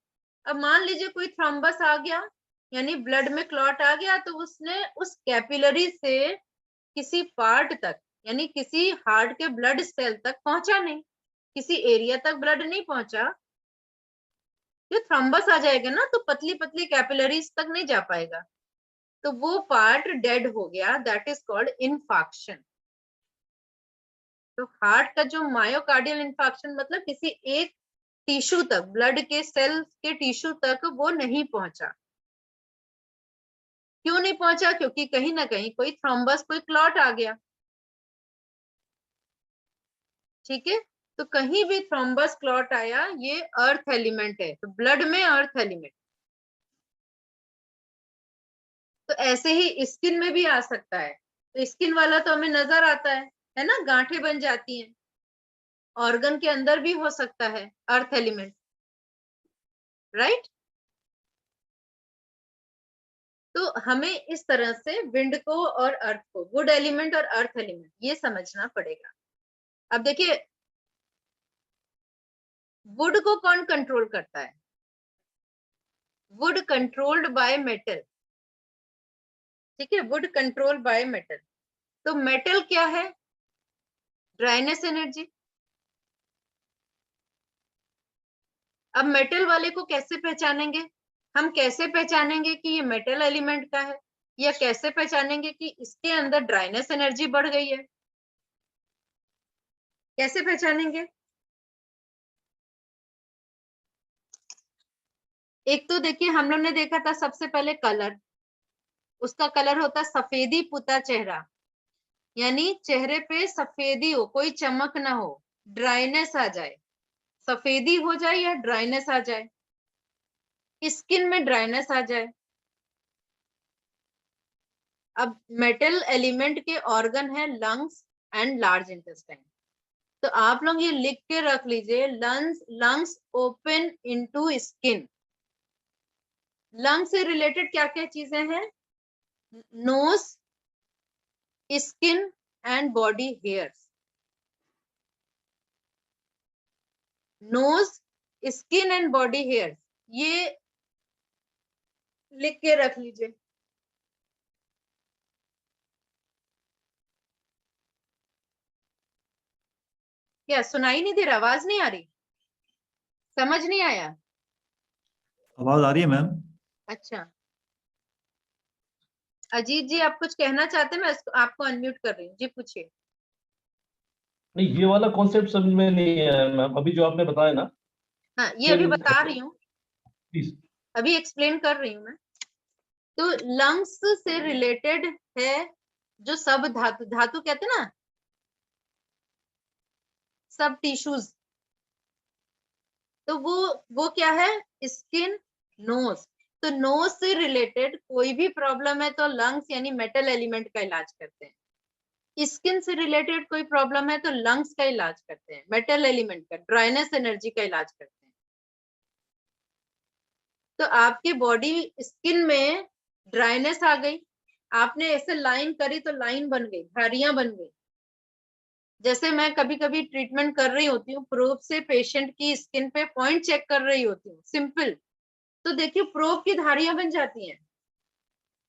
अब मान लीजिए कोई थ्रोम्बस आ गया, यानी ब्लड में क्लॉट आ गया, तो उसने उस कैपिलरी से किसी पार्ट तक, यानी किसी हार्ट के ब्लड सेल तक पहुंचा नहीं, किसी एरिया तक ब्लड नहीं पहुंचा, जो थ्रोम्बस आ जाएगा ना तो पतली पतली कैपिलरीज तक नहीं जा पाएगा, तो वो पार्ट डेड हो गया, दैट इज कॉल्ड इंफाक्शन। तो हार्ट का जो मायोकार्डियल इंफाक्शन मतलब किसी एक टिश्यू तक, ब्लड के सेल के टिश्यू तक वो नहीं पहुंचा, क्यों नहीं पहुंचा? क्योंकि कहीं ना कहीं कोई थ्रोम्बस, कोई क्लॉट आ गया। ठीक है, तो कहीं भी थ्रोम्बस क्लॉट आया, ये अर्थ एलिमेंट है, तो ब्लड में अर्थ एलिमेंट। तो ऐसे ही स्किन में भी आ सकता है। तो स्किन वाला तो हमें नजर आता है ना, गांठें बन जाती हैं। ऑर्गन के अंदर भी हो सकता है अर्थ एलिमेंट, राइट। तो हमें इस तरह से विंड को और अर्थ को, वुड एलिमेंट और अर्थ एलिमेंट, ये समझना पड़ेगा। अब देखिए, वुड को कौन कंट्रोल करता है? Would controlled by metal. ठीक है, वुड कंट्रोल बाय मेटल। तो मेटल क्या है? Dryness energy. अब मेटल वाले को कैसे पहचानेंगे? हम कैसे पहचानेंगे कि ये मेटल एलिमेंट का है, या कैसे पहचानेंगे कि इसके अंदर ड्राइनेस एनर्जी बढ़ गई है? कैसे पहचानेंगे? एक तो देखिए, हम लोग ने देखा था सबसे पहले कलर। उसका कलर होता है सफेदी पुता चेहरा, यानी चेहरे पे सफेदी हो, कोई चमक ना हो, ड्राइनेस आ जाए, सफेदी हो जाए या ड्राइनेस आ जाए, स्किन में ड्राइनेस आ जाए। अब मेटल एलिमेंट के ऑर्गन है लंग्स एंड लार्ज इंटेस्टाइन। तो आप लोग ये लिख के रख लीजिए, lungs open into skin. Lung से रिलेटेड क्या क्या चीजें हैं? Nose, skin and body hairs. Nose, skin and body hairs, ये लिख के रख लीजिए। क्या सुनाई नहीं दे रहा? आवाज नहीं आ रही? समझ नहीं आया? आवाज आ रही है मैम। अच्छा, अजीत जी आप कुछ कहना चाहते हैं? मैं आपको अनम्यूट कर रही हूँ जी, पूछिए। नहीं, ये वाला कॉन्सेप्ट समझ में नहीं आया मैम, अभी जो आपने बताया ना। हाँ, ये अभी बता रही हूँ, प्लीज। अभी एक्सप्लेन कर रही हूँ मैं। तो लंग्स से रिलेटेड है जो सब धातु, धातु कहते हैं ना, सब टिश्यूज। तो वो क्या है? Skin, nose. तो नोज से रिलेटेड कोई भी प्रॉब्लम है तो लंग्स यानी मेटल एलिमेंट का इलाज करते हैं। स्किन से रिलेटेड कोई प्रॉब्लम है तो लंग्स का इलाज करते हैं, मेटल एलिमेंट का, ड्राइनेस एनर्जी का इलाज करते हैं। तो आपके बॉडी स्किन में ड्राइनेस आ गई, आपने ऐसे लाइन करी तो लाइन बन गई, धारियां बन गई। जैसे मैं कभी कभी ट्रीटमेंट कर रही होती हूँ, प्रोब से पेशेंट की स्किन पे पॉइंट चेक कर रही होती हूँ, सिंपल, तो देखिए प्रोब की धारियां बन जाती हैं।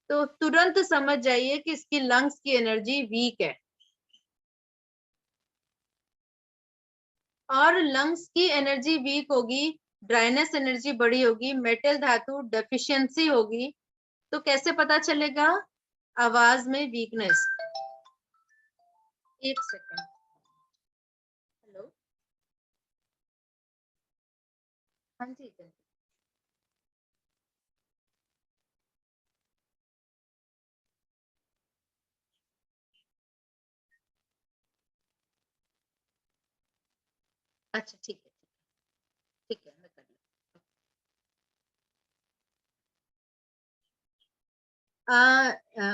तो तुरंत समझ जाइए कि इसकी लंग्स की एनर्जी वीक है। और लंग्स की एनर्जी वीक होगी, ड्राइनेस एनर्जी बड़ी होगी, मेटल धातु डेफिशिएंसी होगी। तो कैसे पता चलेगा? आवाज में वीकनेस। एक सेकंड, हेलो, हाँ जी। अच्छा ठीक है, ठीक है, मैं कर लूँ।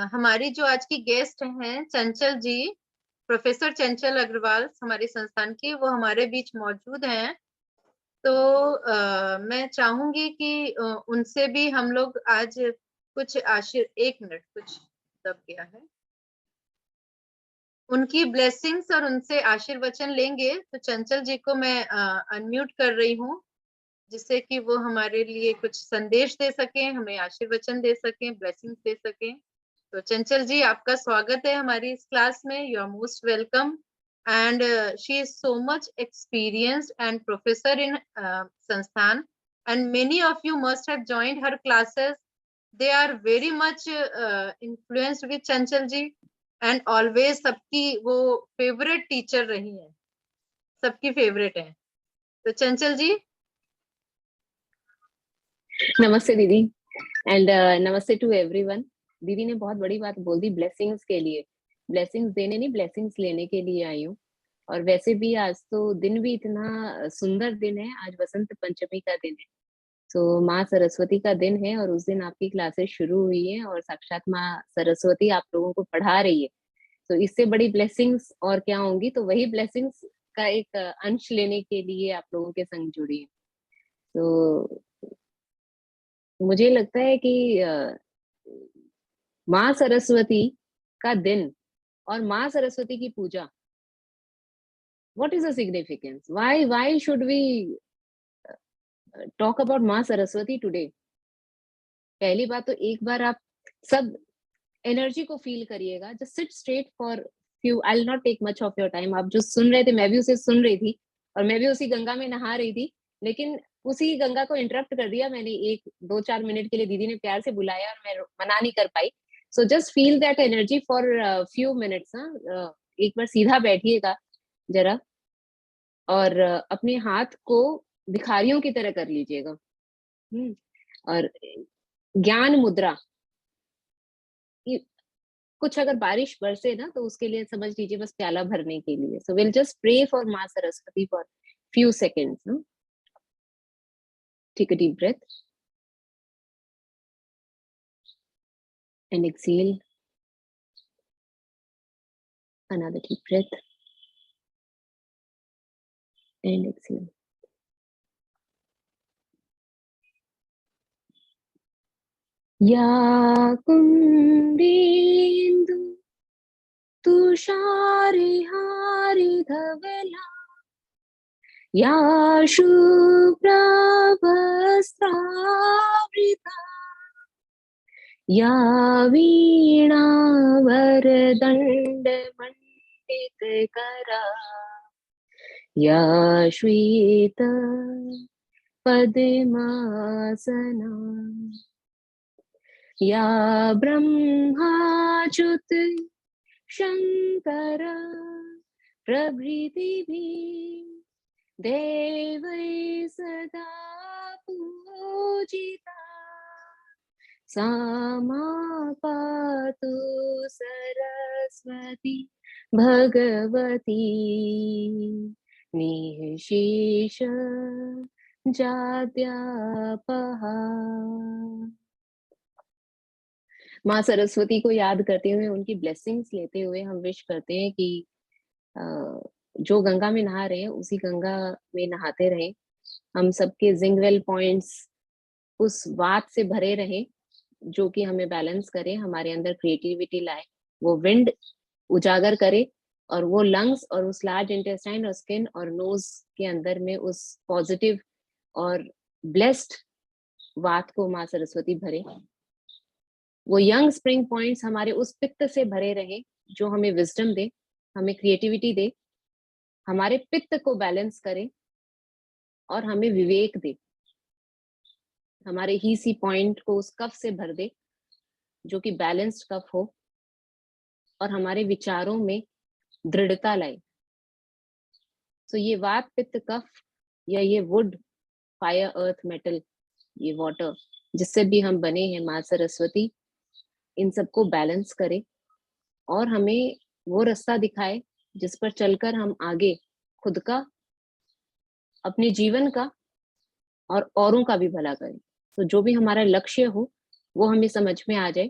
हमारी जो आज की गेस्ट हैं चंचल जी, प्रोफेसर चंचल अग्रवाल हमारे संस्थान की, वो हमारे बीच मौजूद हैं। तो मैं चाहूंगी कि उनसे भी हम लोग आज कुछ एक मिनट, कुछ दब गया है, उनकी ब्लेसिंग्स और उनसे आशीर्वचन लेंगे। तो चंचल जी को मैं अनम्यूट कर रही हूँ, जिससे कि वो हमारे लिए कुछ संदेश दे सकें, हमें आशीर्वचन दे सकें, ब्लेसिंग्स दे सकें। तो चंचल जी आपका स्वागत है हमारी इस क्लास में, you are most welcome. And she is so much experienced and professor in संस्थान, and many of you must have joined her classes. They are very much influenced with Chanchal ji, and always सबकी वो favourite teacher रही है, सबकी favourite है। तो चंचल जी, Namaste, Didi, and namaste to everyone. दीदी ने बहुत बड़ी बात बोल दी ब्लेसिंग्स के लिए। ब्लेसिंग्स देने नहीं, ब्लेसिंग्स लेने के लिए आई हूँ। और वैसे भी आज तो दिन भी इतना सुंदर दिन है, आज वसंत पंचमी का दिन है। तो माँ सरस्वती का दिन है और उस दिन आपकी क्लासेस शुरू हुई है और साक्षात माँ सरस्वती आप लोगों को पढ़ा रही है। तो इससे बड़ी ब्लेसिंग्स और क्या होंगी। तो वही ब्लेसिंग्स का एक अंश लेने के लिए आप लोगों के संग जुड़ी हूँ। तो मुझे लगता है कि माँ सरस्वती का दिन और माँ सरस्वती की पूजा, what is the significance? Why should we talk about माँ सरस्वती today? पहली बात तो एक बार आप सब एनर्जी को फील करिएगा, just sit straight for few, I will not take much of your time. आप जो सुन रहे थे मैं भी उसे सुन रही थी और मैं भी उसी गंगा में नहा रही थी, लेकिन उसी गंगा को इंटरप्ट कर दिया मैंने। 1-2-4 मिनट के लिए दीदी ने प्यार से बुलाया और मैं मना नहीं कर पाई। So just feel that energy for few minutes. एक बार सीधा बैठिएगा जरा और अपने हाथ को भिखारियों की तरह कर लीजिएगा। और ज्ञान मुद्रा, कुछ अगर बारिश बरसे ना तो उसके लिए समझ लीजिए बस प्याला भरने के लिए। So will just pray for Maa Saraswati for few seconds. Take a deep breath and exhale. Another deep breath and exhale. या कुंदेन्दु तुषारहारिधवला या शुभ्रवस्त्रावृता या वीणावरदण्डमण्डितकरा या श्वेत पद्मासना या ब्रह्माच्युत शंकर प्रभृतिभिः देवैः सदा पूजिता सा मां पातु सरस्वती भगवती निःशेष जाड्यापहा। माँ सरस्वती को याद करते हुए, उनकी ब्लेसिंग्स लेते हुए हम विश करते हैं कि जो गंगा में नहा रहे हैं उसी गंगा में नहाते रहें। हम सबके जिंगवेल पॉइंट्स उस वात से भरे रहें जो कि हमें बैलेंस करे, हमारे अंदर क्रिएटिविटी लाए, वो विंड उजागर करे और वो लंग्स और उस लार्ज इंटेस्टाइन और स्किन और नोज के अंदर में उस पॉजिटिव और ब्लेस्ड वात को माँ सरस्वती भरे। वो यंग स्प्रिंग पॉइंट्स हमारे उस पित्त से भरे रहे जो हमें विजडम दे, हमें क्रिएटिविटी दे, हमारे पित्त को बैलेंस करे और हमें विवेक दे। हमारे ही सी पॉइंट को उस कफ से भर दे जो कि बैलेंस्ड कफ हो और हमारे विचारों में दृढ़ता लाए। तो ये वात पित्त कफ या ये वुड फायर अर्थ मेटल ये वाटर जिससे भी हम बने हैं, माँ सरस्वती इन सबको बैलेंस करे और हमें वो रास्ता दिखाए जिस पर चलकर हम आगे खुद का, अपने जीवन का और औरों का भी भला करें। तो जो भी हमारा लक्ष्य हो वो हमें समझ में आ जाए।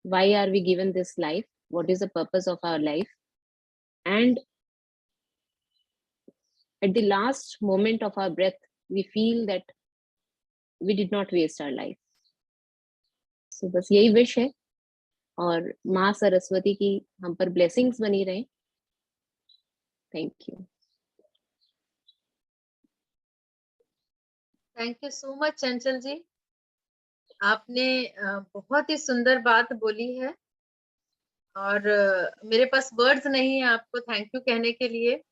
Why are we given this life? What is the purpose of our life? And at the last moment of our breath, we feel that we did not waste our life. So बस यही wish है और माँ सरस्वती की हम पर blessings बनी रहे। Thank you. Thank you so much चंचल जी, आपने बहुत ही सुंदर बात बोली है और मेरे पास वर्ड्स नहीं है आपको थैंक यू कहने के लिए।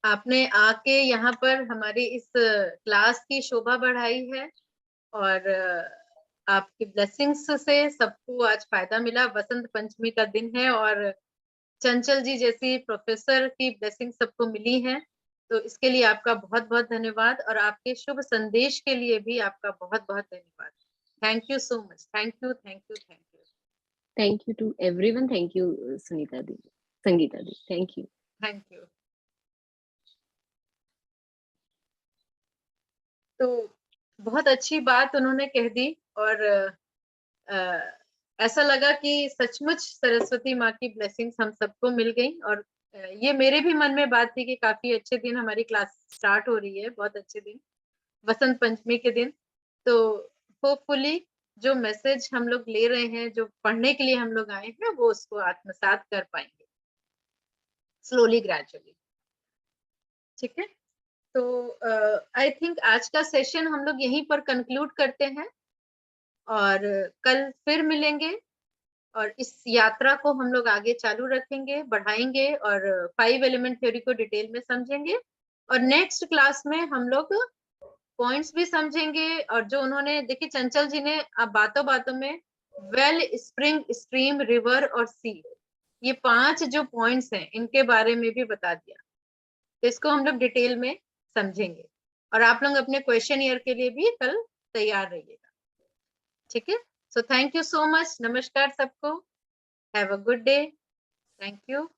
आपने आके यहाँ पर हमारी इस क्लास की शोभा बढ़ाई है और आपकी ब्लेसिंग्स से सबको आज फायदा मिला। वसंत पंचमी का दिन है और चंचल जी जैसी प्रोफेसर की ब्लेसिंग सबको मिली है, तो इसके लिए आपका बहुत बहुत धन्यवाद और आपके शुभ संदेश के लिए भी आपका बहुत बहुत धन्यवाद। Thank you so much, thank you, thank you, thank you, Thank you to everyone. Thank you, Sunita Di, Sangeeta Di. Thank you. Thank you. तो बहुत अच्छी बात उन्होंने कह दी और ऐसा लगा कि सचमुच सरस्वती माँ की ब्लेसिंग्स हम सबको मिल गई। और ये मेरे भी मन में बात थी कि काफी अच्छे दिन हमारी क्लास स्टार्ट हो रही है, बहुत अच्छे दिन, वसंत पंचमी के दिन। तो होपफुली जो मैसेज हम लोग ले रहे हैं, जो पढ़ने के लिए हम लोग आए हैं, वो उसको आत्मसात कर पाएंगे स्लोली ग्रेजुअली। ठीक है, तो आई थिंक आज का सेशन हम लोग यहीं पर कंक्लूड करते हैं और कल फिर मिलेंगे और इस यात्रा को हम लोग आगे चालू रखेंगे, बढ़ाएंगे और 5 एलिमेंट थ्योरी को डिटेल में समझेंगे। और नेक्स्ट क्लास में हम लोग पॉइंट्स भी समझेंगे। और जो उन्होंने देखिए, चंचल जी ने अब बातों बातों में वेल, स्प्रिंग, स्ट्रीम, रिवर और सी, ये 5 जो पॉइंट्स हैं इनके बारे में भी बता दिया। तो इसको हम लोग डिटेल में समझेंगे और आप लोग अपने क्वेश्चन ईयर के लिए भी कल तैयार रहिएगा। ठीक है, so thank you so much, नमस्कार सबको, have a good day, thank you.